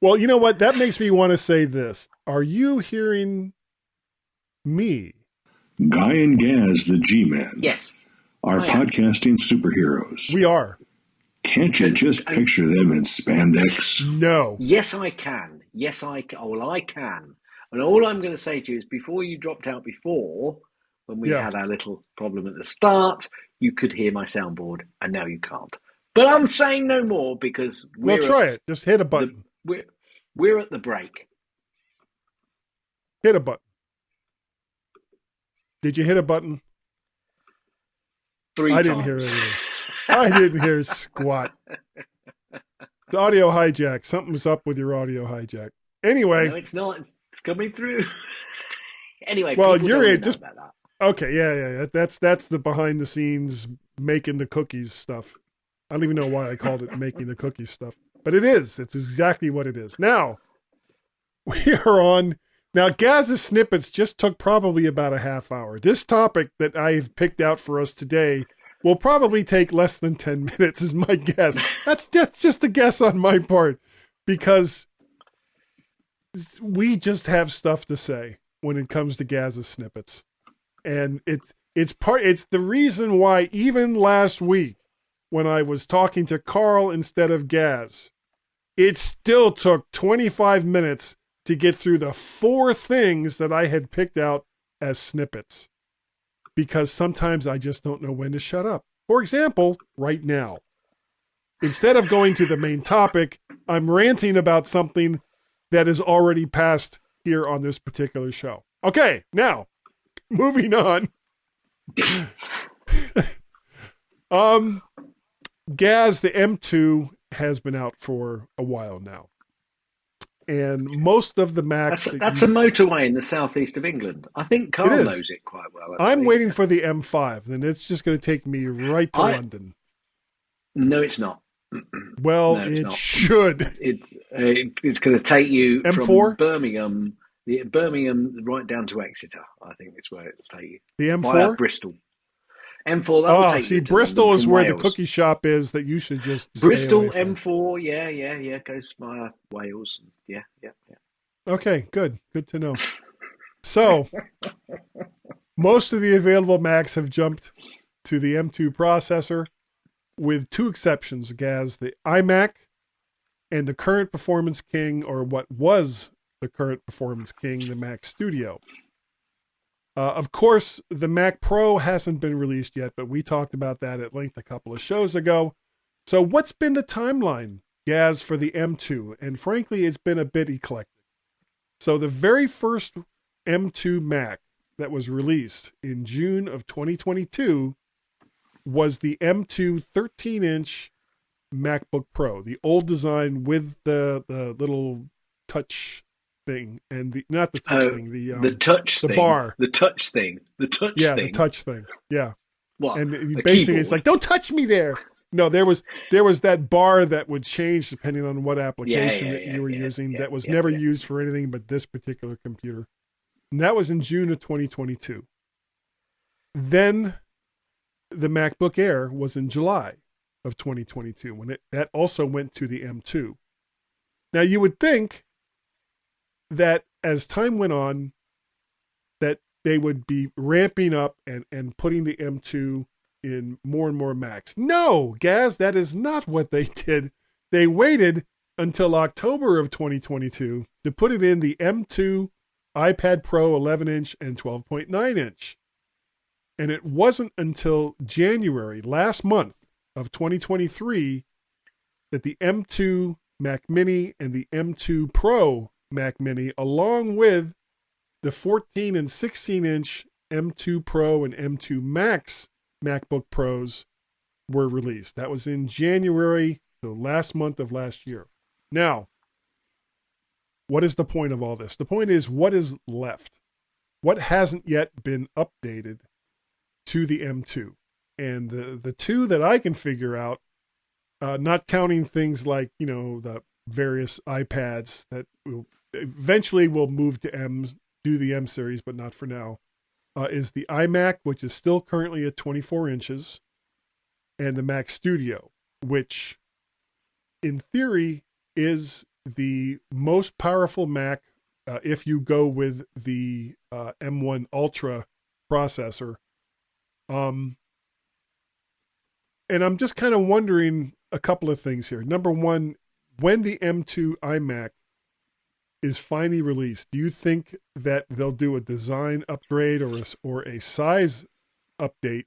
Well, you know what? That makes me want to say this. Are you hearing me? Guy and Gaz, the G-Man. Yes. Are podcasting superheroes. We are. Can't you just picture them in spandex? No. Yes, I can. Well, I can. And all I'm going to say to you is before you dropped out before, when we Yeah. had our little problem at the start, you could hear my soundboard, and now you can't. But I'm saying no more because Well, try it. Just hit a button. We're at the break. Hit a button. Did you hit a button? 3 times. Didn't hear anything. I didn't hear squat. The audio hijack. Something's up with your audio hijack. Anyway. No, it's not. It's coming through. Anyway, well, you're just about that. Okay. Yeah. That's the behind the scenes making the cookies stuff. I don't even know why I called it making the cookies stuff, but it is. It's exactly what it is. Now we are on. Now, Gaz's snippets just took probably about a half hour. This topic that I've picked out for us today will probably take less than 10 minutes, is my guess. That's just a guess on my part, because we just have stuff to say when it comes to Gaz's snippets. And it's the reason why even last week when I was talking to Carl instead of Gaz, it still took 25 minutes to get through the 4 things that I had picked out as snippets, because sometimes I just don't know when to shut up. For example, right now, instead of going to the main topic, I'm ranting about something that is already passed here on this particular show. Okay, now, moving on. Gaz, the M2 has been out for a while now. And most of the Macs... That's a motorway in the southeast of England. I think Carl knows it quite well. Actually. I'm waiting for the M5, and it's just going to take me right to London. No, it's not. Well, no, it should. It's going to take you M4? from Birmingham right down to Exeter, I think is where it'll take you. The M4? Via Bristol. M4, that will take you to Bristol is where Wales. The cookie shop is that you should just Bristol, stay away from. M4, yeah, goes via Wales. Yeah. Okay, good to know. So, most of the available Macs have jumped to the M2 processor, with 2 exceptions, Gaz, the iMac and the current Performance King, or what was the current Performance King, the Mac Studio. Of course, the Mac Pro hasn't been released yet, but we talked about that at length a couple of shows ago. So what's been the timeline, Gaz, for the M2? And frankly, it's been a bit eclectic. So the very first M2 Mac that was released in June of 2022 was the M2 13-inch MacBook Pro, the old design with the little touch thing, and the touch thing, bar, the touch thing. The touch thing. Yeah. What? And basically, keyboard. It's like, don't touch me there. No, there was that bar that would change depending on what application that you were using. That was never used for anything but this particular computer, and that was in June of 2022. Then the MacBook Air was in July of 2022 when that also went to the M2. Now you would think that as time went on, that they would be ramping up and putting the M2 in more and more Macs. No, Gaz, that is not what they did. They waited until October of 2022 to put it in the M2 iPad Pro 11-inch and 12.9-inch. And it wasn't until January, last month of 2023, that the M2 Mac Mini and the M2 Pro Mac Mini, along with the 14 and 16-inch M2 Pro and M2 Max MacBook Pros, were released. That was in January, the last month of last year. Now, what is the point of all this? The point is, what is left? What hasn't yet been updated to the M2? And the 2 that I can figure out, not counting things like, the various iPads that will eventually move to do the M series, but not for now, is the iMac, which is still currently at 24 inches, and the Mac Studio, which in theory is the most powerful Mac if you go with the M1 Ultra processor. And I'm just kind of wondering a couple of things here. Number one, when the M2 iMac is finally released, do you think that they'll do a design upgrade or a size update,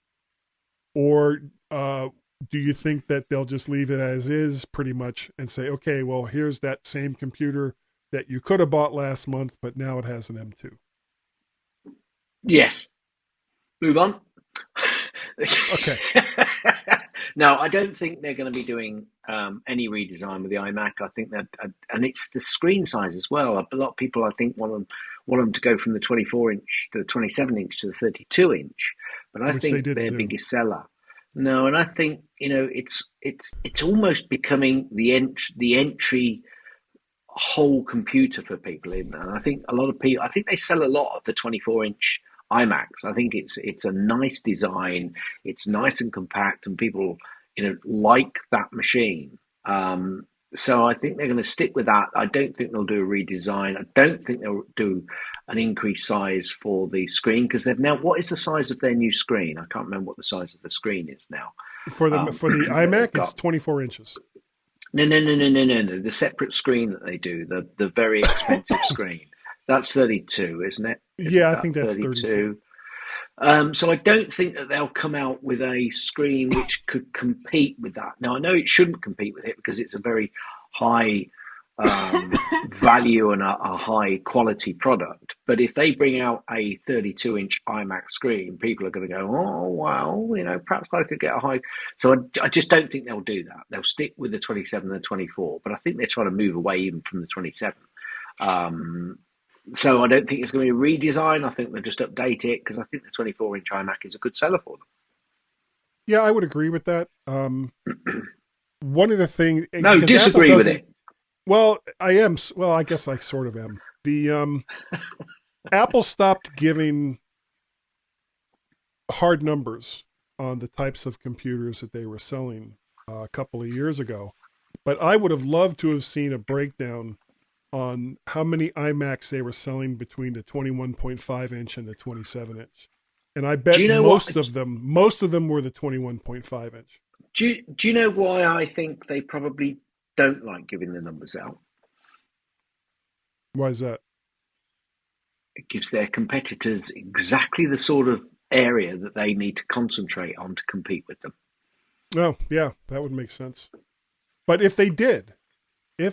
or do you think that they'll just leave it as is pretty much and say, okay, well, here's that same computer that you could have bought last month, but now it has an M2? Yes. Move on. Okay. No, I don't think they're going to be doing any redesign with the iMac. I think that, and it's the screen size as well. A lot of people, I think, want them to go from the 24-inch to the 27-inch to the 32-inch. But I think their biggest seller. No, and I think it's almost becoming the entry whole computer for people. And I think a lot of people, I think they sell a lot of the 24-inch iMacs. I think it's a nice design. It's nice and compact, and people like that machine. So I think they're going to stick with that. I don't think they'll do a redesign. I don't think they'll do an increased size for the screen, because they've now. What is the size of their new screen? I can't remember what the size of the screen is now. For the iMac, it's 24 inches. No. The separate screen that they do, the very expensive screen. That's 32, isn't it? I think that's 32. So I don't think that they'll come out with a screen which could compete with that. Now, I know it shouldn't compete with it because it's a very high value and a high quality product. But if they bring out a 32-inch iMac screen, people are going to go, oh, well, perhaps I could get a high. So I just don't think they'll do that. They'll stick with the 27 and the 24. But I think they're trying to move away even from the 27. So I don't think it's going to be a redesign. I think they'll just update it, because I think the 24-inch iMac is a good seller for them. Yeah, I would agree with that. One of the things... No, disagree with it. Well, I am. Well, I guess I sort of am. The Apple stopped giving hard numbers on the types of computers that they were selling a couple of years ago. But I would have loved to have seen a breakdown on how many iMacs they were selling between the 21.5 inch and the 27 inch. And I bet most of them were the 21.5 inch. Do you know why I think they probably don't like giving the numbers out? Why is that? It gives their competitors exactly the sort of area that they need to concentrate on to compete with them. Oh, yeah, that would make sense. But if they did, I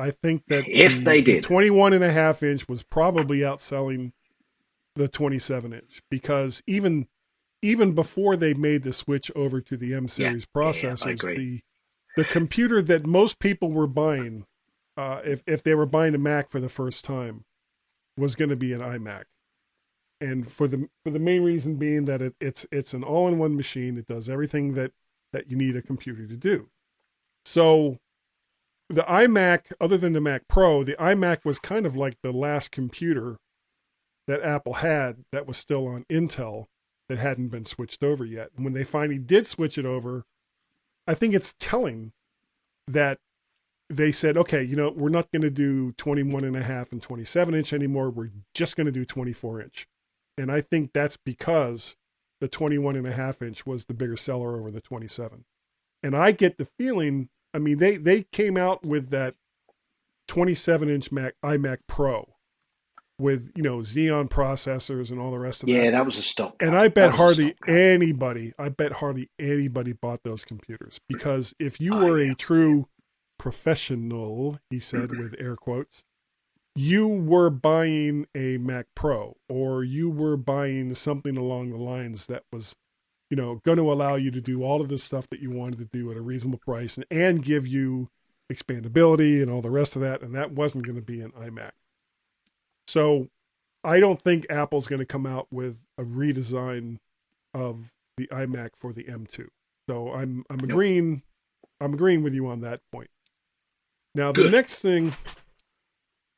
think that the 21.5 inch was probably outselling the 27 inch, because even before they made the switch over to the M series processors, the computer that most people were buying, if they were buying a Mac for the first time, was going to be an iMac, and for the main reason being that it's an all-in-one machine. It does everything that you need a computer to do. So the iMac, other than the Mac Pro, the iMac was kind of like the last computer that Apple had that was still on Intel, that hadn't been switched over yet. And when they finally did switch it over, I think it's telling that they said, okay, we're not going to do 21.5 and 27 inch anymore. We're just going to do 24 inch. And I think that's because the 21.5 inch was the bigger seller over the 27. And I get the feeling, I mean, they came out with that 27 inch iMac Pro with, Xeon processors and all the rest of that. Yeah, that was a stock. And I bet hardly anybody bought those computers, because if you were a true professional, he said with air quotes, you were buying a Mac Pro, or you were buying something along the lines that was, going to allow you to do all of the stuff that you wanted to do at a reasonable price and give you expandability and all the rest of that. And that wasn't going to be an iMac. So I don't think Apple's going to come out with a redesign of the iMac for the M2. So I'm agreeing with you on that point. Now, the next thing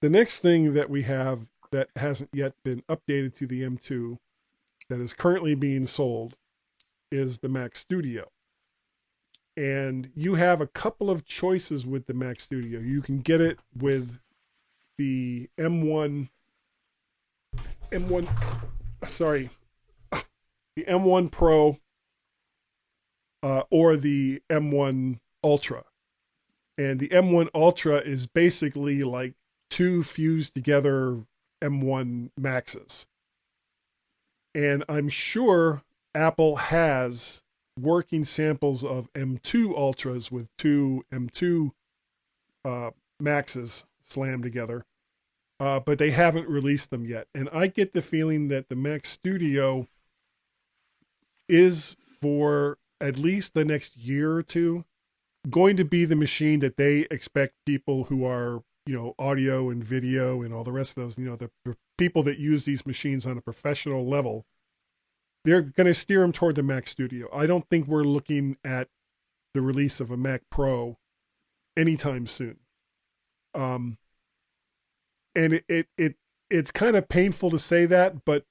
that we have that hasn't yet been updated to the M2 that is currently being sold is the Mac Studio. And you have a couple of choices with the Mac Studio. You can get it with the the M1 Pro or the M1 Ultra. And the M1 Ultra is basically like two fused together M1 Maxes. And I'm sure Apple has working samples of M2 Ultras with two M2 Maxes slammed together, but they haven't released them yet. And I get the feeling that the Mac Studio is, for at least the next year or two, going to be the machine that they expect people who are, audio and video and all the rest of those, the people that use these machines on a professional level, they're going to steer them toward the Mac Studio. I don't think we're looking at the release of a Mac Pro anytime soon. And it's kind of painful to say that, but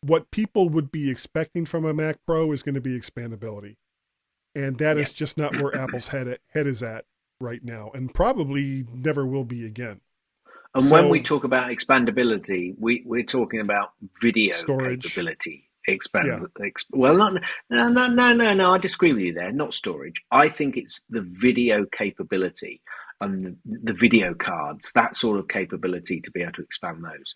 what people would be expecting from a Mac Pro is going to be expandability. And that is just not where Apple's head is at right now, and probably never will be again. And when we talk about expandability, we're talking about video storage capability. Well, no. I disagree with you there. Not storage. I think it's the video capability and the video cards, that sort of capability to be able to expand those.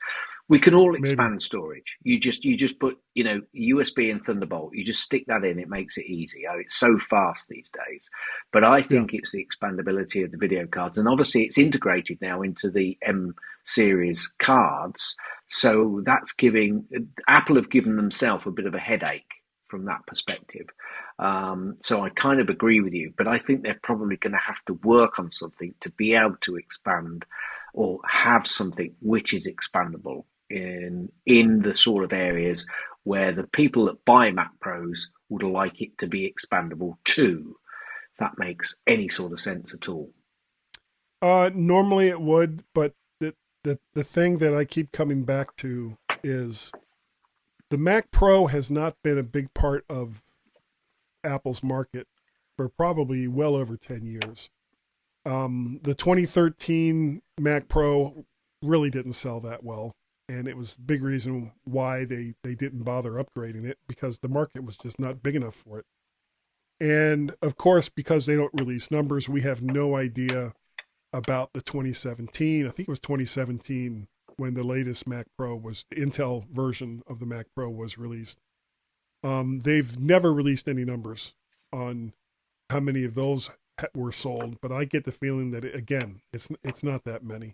We can all expand storage. You just put, USB and Thunderbolt. You just stick that in. It makes it easy. Oh, it's so fast these days. But I think it's the expandability of the video cards, and obviously it's integrated now into the M series cards. So that's Apple have given themselves a bit of a headache from that perspective. So I kind of agree with you, but I think they're probably going to have to work on something to be able to expand or have something which is expandable in the sort of areas where the people that buy Mac Pros would like it to be expandable too. If that makes any sort of sense at all. Normally it would, but the thing that I keep coming back to is the Mac Pro has not been a big part of Apple's market for probably well over 10 years. The 2013 Mac Pro really didn't sell that well, and it was a big reason why they didn't bother upgrading it, because the market was just not big enough for it. And of course, because they don't release numbers, we have no idea about the 2017, I think it was 2017, when the latest Mac Pro was, the Intel version of the Mac Pro was released. They've never released any numbers on how many of those were sold, but I get the feeling that it's not that many.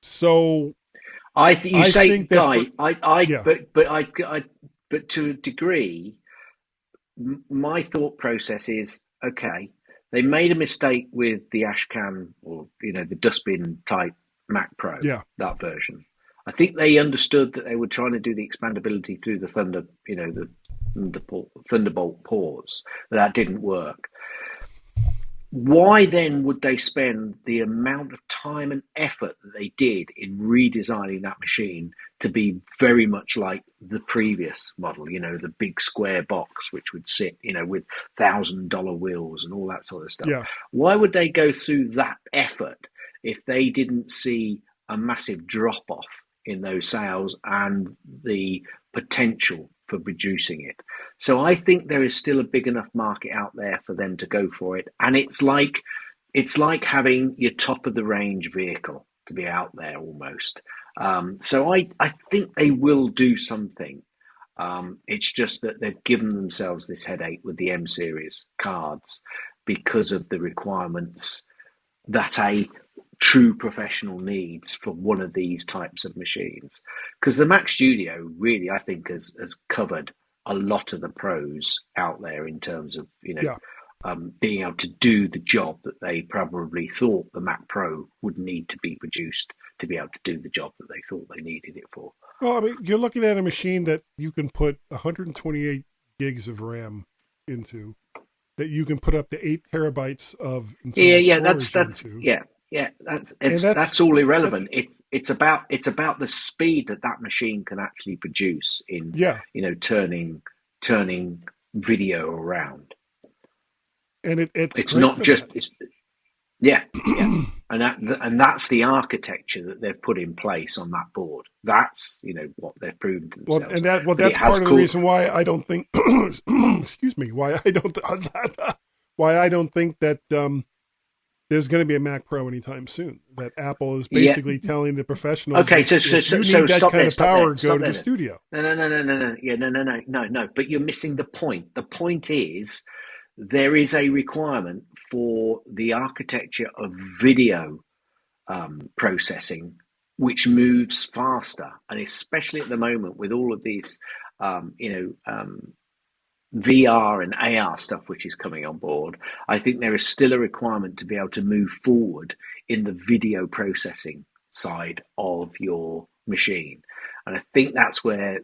So but to a degree, my thought process is, okay, they made a mistake with the ashcan or the dustbin type Mac Pro, that version. I think they understood that they were trying to do the expandability through the Thunderbolt ports. That didn't work. Why then would they spend the amount of time and effort that they did in redesigning that machine to be very much like the previous model, the big square box, which would sit, with $1,000 wheels and all that sort of stuff? Yeah. Why would they go through that effort if they didn't see a massive drop-off in those sales and the potential for producing it? So I think there is still a big enough market out there for them to go for it. And it's like having your top of the range vehicle to be out there almost. So I think they will do something. It's just that they've given themselves this headache with the M series cards because of the requirements that a true professional needs for one of these types of machines. Because the Mac Studio really, I think, has covered a lot of the pros out there in terms of, being able to do the job that they probably thought the Mac Pro would need to be produced to be able to do the job that they thought they needed it for. Well, I mean, you're looking at a machine that you can put 128 gigs of RAM into, that you can put up to 8 terabytes of internal storage into. That's all irrelevant. It's about the speed that machine can actually produce in turning video around. And it's not just and that's the architecture that they've put in place on that board. That's what they've proven to themselves. That's part of the reason why I don't think excuse me, why I don't think that there's going to be a Mac Pro anytime soon. That Apple is basically telling the professionals, okay, if you need that kind of power, go to the studio. No. But you're missing the point. The point is there is a requirement for the architecture of video processing, which moves faster, and especially at the moment with all of these, VR and AR stuff which is coming on board, I think there is still a requirement to be able to move forward in the video processing side of your machine. And I think that's where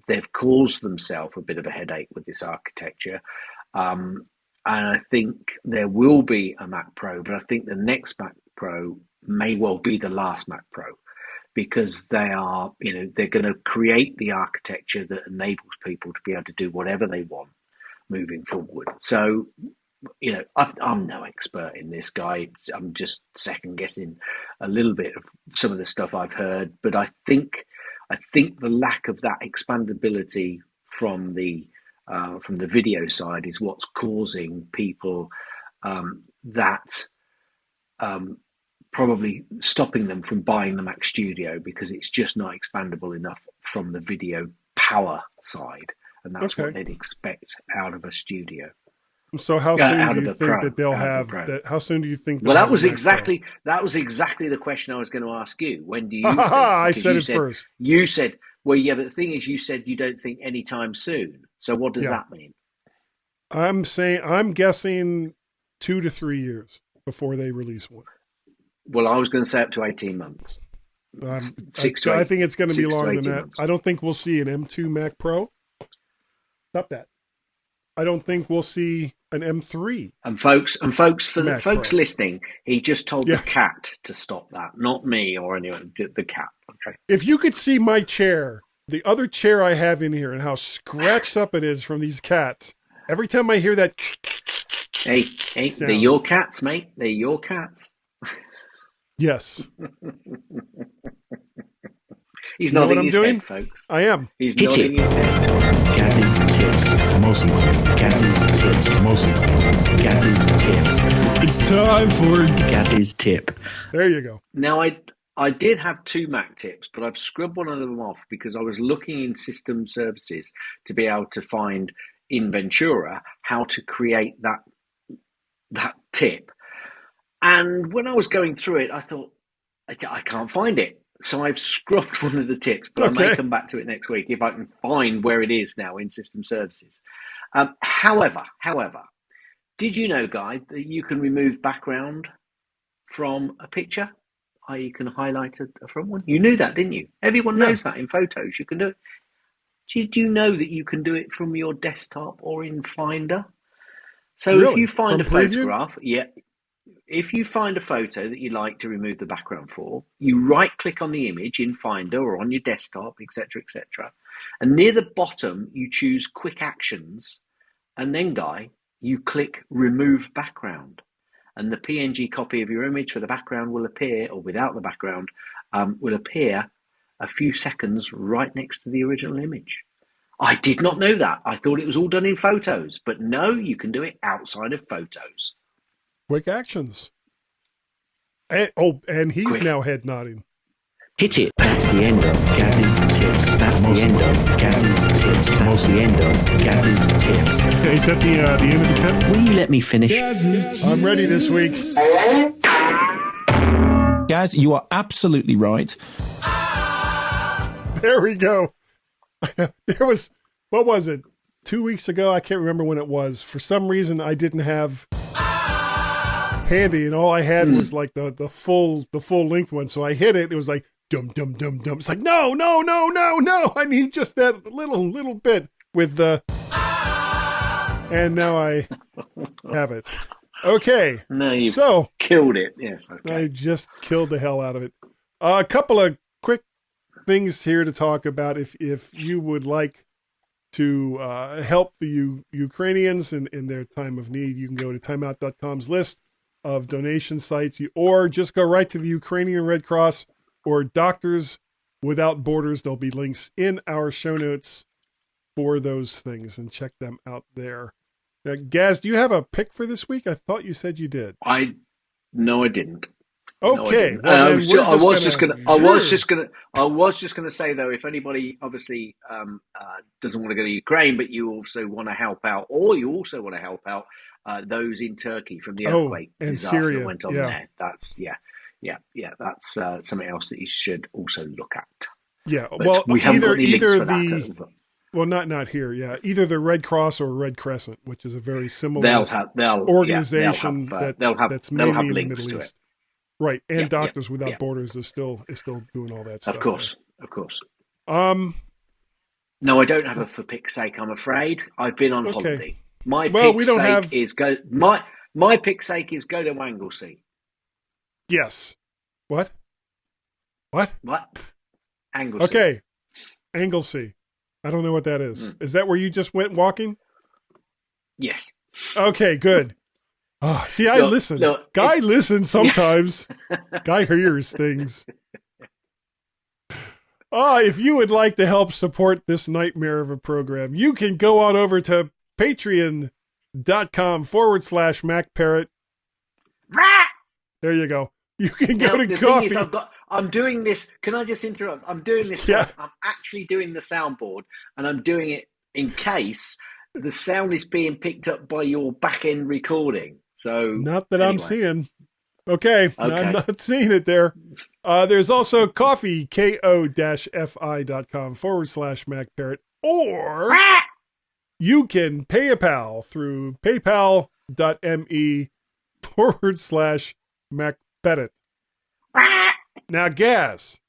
they've caused themselves a bit of a headache with this architecture. And I think there will be a Mac Pro, but I think the next Mac Pro may well be the last Mac Pro, because they are, they're going to create the architecture that enables people to be able to do whatever they want moving forward. So, I'm no expert in this, guy. I'm just second guessing a little bit of some of the stuff I've heard, but I think the lack of that expandability from the video side is what's causing people probably stopping them from buying the Mac Studio, because it's just not expandable enough from the video power side, and that's what they'd expect out of a Studio. So how soon do you think that they'll have that? How soon do you think? Well, that was exactly the question I was going to ask you. When do you? I said it first. You said, well, yeah, but the thing is, you said you don't think anytime soon. So what does that mean? I'm guessing 2 to 3 years before they release one. Well, I was going to say up to 18 months. I think it's going to be longer than that. Months. I don't think we'll see an M2 Mac Pro. Stop that. I don't think we'll see an M3. And folks, for the folks listening, he just told the cat to stop that, not me or anyone. The cat. Okay. If you could see my chair, the other chair I have in here, and how scratched up it is from these cats. Every time I hear that, hey, they're your cats, mate. They're your cats. Yes. He's nodding his head, folks. I am. He's nodding his head. Gaz's tips. Mostly. Gaz's tips. Mostly. Gaz's tips. It's time for Gaz's tip. There you go. Now, I did have 2 Mac tips, but I've scrubbed one of them off because I was looking in system services to be able to find in Ventura how to create that tip. And when I was going through it, I thought, I can't find it. So I've scrubbed one of the tips, but I may come back to it next week if I can find where it is now in system services. However, did you know, Guy, that you can remove background from a picture? You can highlight a front one. You knew that, didn't you? Everyone knows that in Photos. You can do it. Did you know that you can do it from your desktop or in Finder? So if you find a photograph, if you find a photo that you like to remove the background for, you right-click on the image in Finder or on your desktop, etc., and near the bottom you choose Quick Actions, and then, Guy, you click Remove Background, and the PNG copy of your image for the background will appear, or without the background, will appear a few seconds right next to the original image. I did not know that. I thought it was all done in Photos, but no, you can do it outside of Photos. Quick Actions. And he's now head nodding. Hit it. That's the end of Gaz's tips. That's the end of Gaz's tips. That's the end of Gaz's tips. Is that the end of the tip? Will you let me finish? I'm ready this week. Gaz, you are absolutely right. There we go. There was, what was it? 2 weeks ago? I can't remember when it was. For some reason, I didn't have handy, and all I had was like the full length one. So I hit it. It was like dum dum dum dum. It's like no. I need just that little bit with the. And now I have it. Okay. No, you killed it. Yes. Okay. I just killed the hell out of it. A couple of quick things here to talk about. If you would like to help the Ukrainians in their time of need, you can go to timeout.com's list of donation sites, or just go right to the Ukrainian Red Cross or Doctors Without Borders. There'll be links in our show notes for those things, and check them out there. Now, Gaz, do you have a pick for this week? I thought you said you did. I No, I didn't. Okay. No, I well, didn't. I was just gonna say though, if anybody obviously doesn't want to go to Ukraine, but you also want to help out, or you also want to help out those in Turkey from the earthquake and disaster Syria. that went on there. That's that's something else that you should also look at. Yeah. But well, we haven't got any links for the that. well, not here. Yeah, either the Red Cross or Red Crescent, which is a very similar They'll organization that's they'll mainly have in the links Middle to East. Right, and Doctors yeah. Without Borders is still doing all that stuff. Of course. No, I don't have a for pick's sake. I'm afraid I've been on holiday. My pick's sake is go. My pick's sake is go to Anglesey. Yes. What? Anglesey. Okay, Anglesey. I don't know what that is. Is that where you just went walking? Yes. Okay, good. Oh, see, I listen. Guy listens sometimes. Guy hears things. If you would like to help support this nightmare of a program, you can go on over to patreon.com/MacParrot. There you go. You can go to coffee. Thing is, I'm doing this. Can I just interrupt? I'm doing this. Yeah. I'm actually doing the soundboard, and I'm doing it in case the sound is being picked up by your back end recording. So not that I'm seeing. Okay. I'm not seeing it there. There's also coffee, ko-fi.com/MacParrot, or you can pay a pal through paypal.me/MacParrot. Now, Gaz,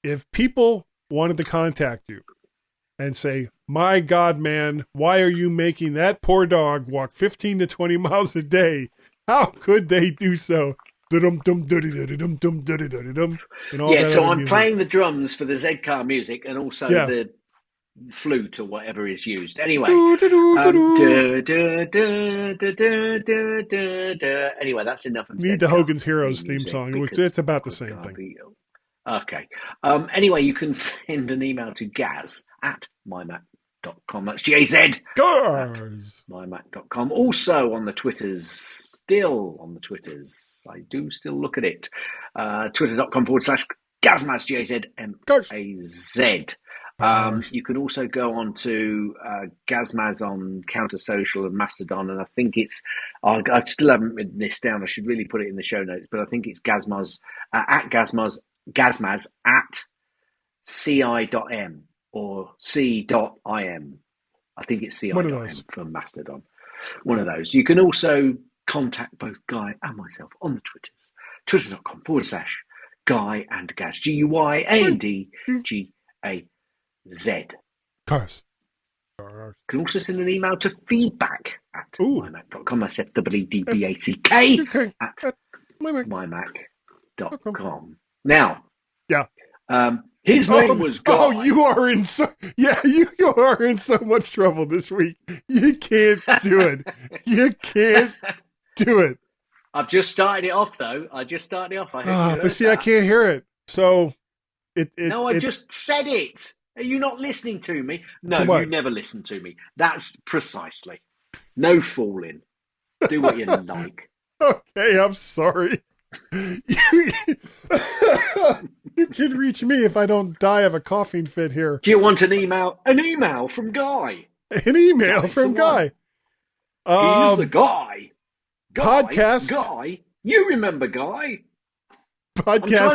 if people wanted to contact you and say, my God, man, why are you making that poor dog walk 15 to 20 miles a day? How could they do so? So I'm playing the drums for the Zcar music and also the flute or whatever is used. Anyway, anyway, that's enough. Need the Hogan's Heroes theme song, which it's about the same thing. Okay. Anyway, you can send an email to gaz@mymac.com. That's GAZ. mymac.com. Also on the Twitters. Still on the Twitters. I do still look at it. Twitter.com/Gazmaz, GAZMAZ. You can also go on to Gazmaz on Counter Social and Mastodon, and I think it's I still haven't written this down. I should really put it in the show notes, but I think it's Gazmaz at Gazmaz at ci.m or c.im. I think it's ci.m for Mastodon. One of those. You can also contact both Guy and myself on the Twitters. Twitter.com/Guy and Gaz. GUYANDGAZ. Cars. You can also send an email to feedback@mymac.com. That's FWDBACK at mymac.com. Now, his name was Guy. Oh, you are in so much trouble this week. You can't do it. You can't do it. I've just started it off, though. I just can't hear it. So I just said it. Are you not listening to me? No, you never listen to me. That's precisely. No fooling. Do what you like. Okay, I'm sorry. You can reach me if I don't die of a coughing fit here. Do you want an email? An email from Guy. An email from Guy. He's the Guy. Podcast. Guy. You remember Guy? Podcast. I'm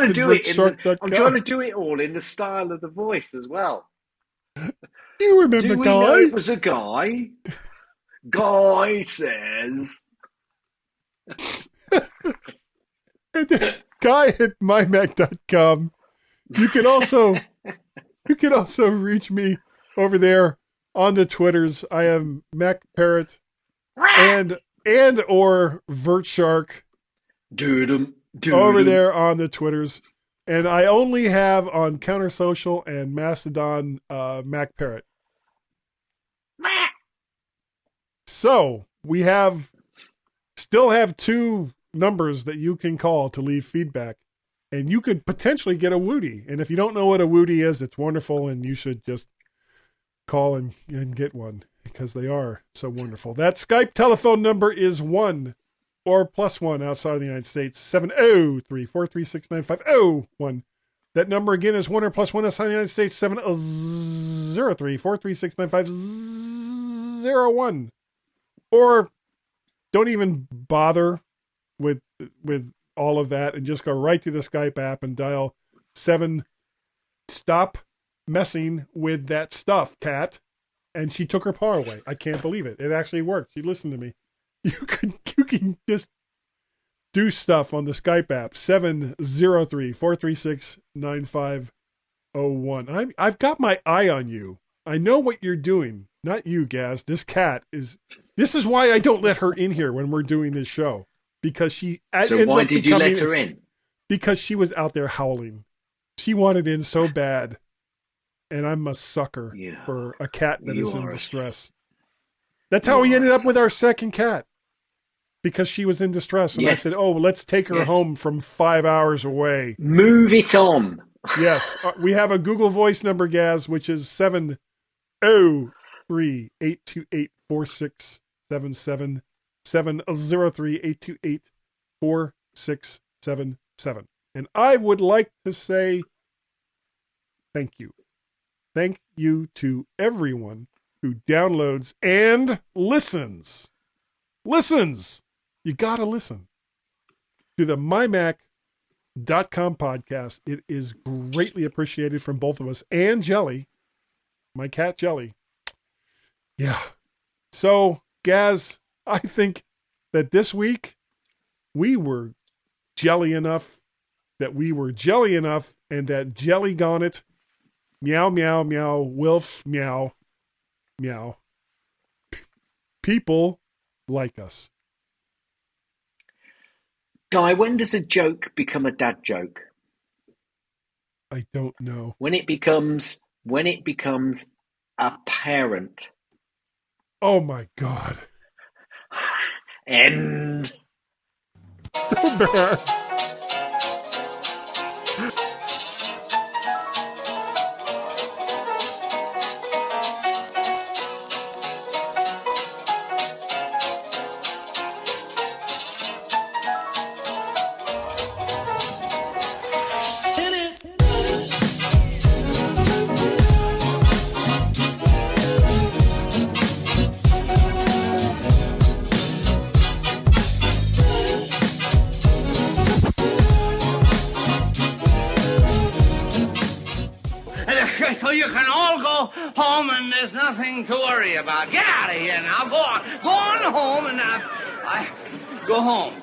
trying to do it all in the style of the voice as well. You remember do we Guy? Know it was a guy. Guy says. And there's Guy at mymac.com. You can also reach me over there on the Twitters. I am MacParrot and or VertShark over there on the Twitters. And I only have on Counter Social and Mastodon MacParrot. So we still have 2 numbers that you can call to leave feedback, and you could potentially get a Woody. And if you don't know what a Woody is, it's wonderful, and you should just call and get one because they are so wonderful. That Skype telephone number is or +1 outside of the United States, 703-436-9501. That number again is 1 or +1 outside the United States, 703-436-9501. Or don't even bother with all of that and just go right to the Skype app and dial 7. Stop messing with that stuff, Kat. And she took her paw away. I can't believe it. It actually worked. She listened to me. You can just do stuff on the Skype app. 703-436-9501. I've got my eye on you. I know what you're doing. Not you, Gaz. This cat is. This is why I don't let her in here when we're doing this show, because she. So why did you let her in? Because she was out there howling. She wanted in so bad, and I'm a sucker for a cat that is in distress. That's how we ended up with our second cat, because she was in distress, and I said, "Oh, let's take her home from 5 hours away. Move it on." Yes, we have a Google Voice number, Gaz, which is 703-828-4677. 703-828-4677. And I would like to say thank you. Thank you to everyone who downloads and listens. You got to listen to the MyMac.com podcast. It is greatly appreciated from both of us and Jelly, my cat Jelly. Yeah. So, Gaz, I think that this week we were jelly enough, and that Jelly gone it. Meow, meow, meow, Wilf, meow, meow. People like us. Guy, when does a joke become a dad joke? I don't know. When it becomes apparent. Oh my God. End. So you can all go home and there's nothing to worry about. Get out of here now. Go on. Go on home and go home.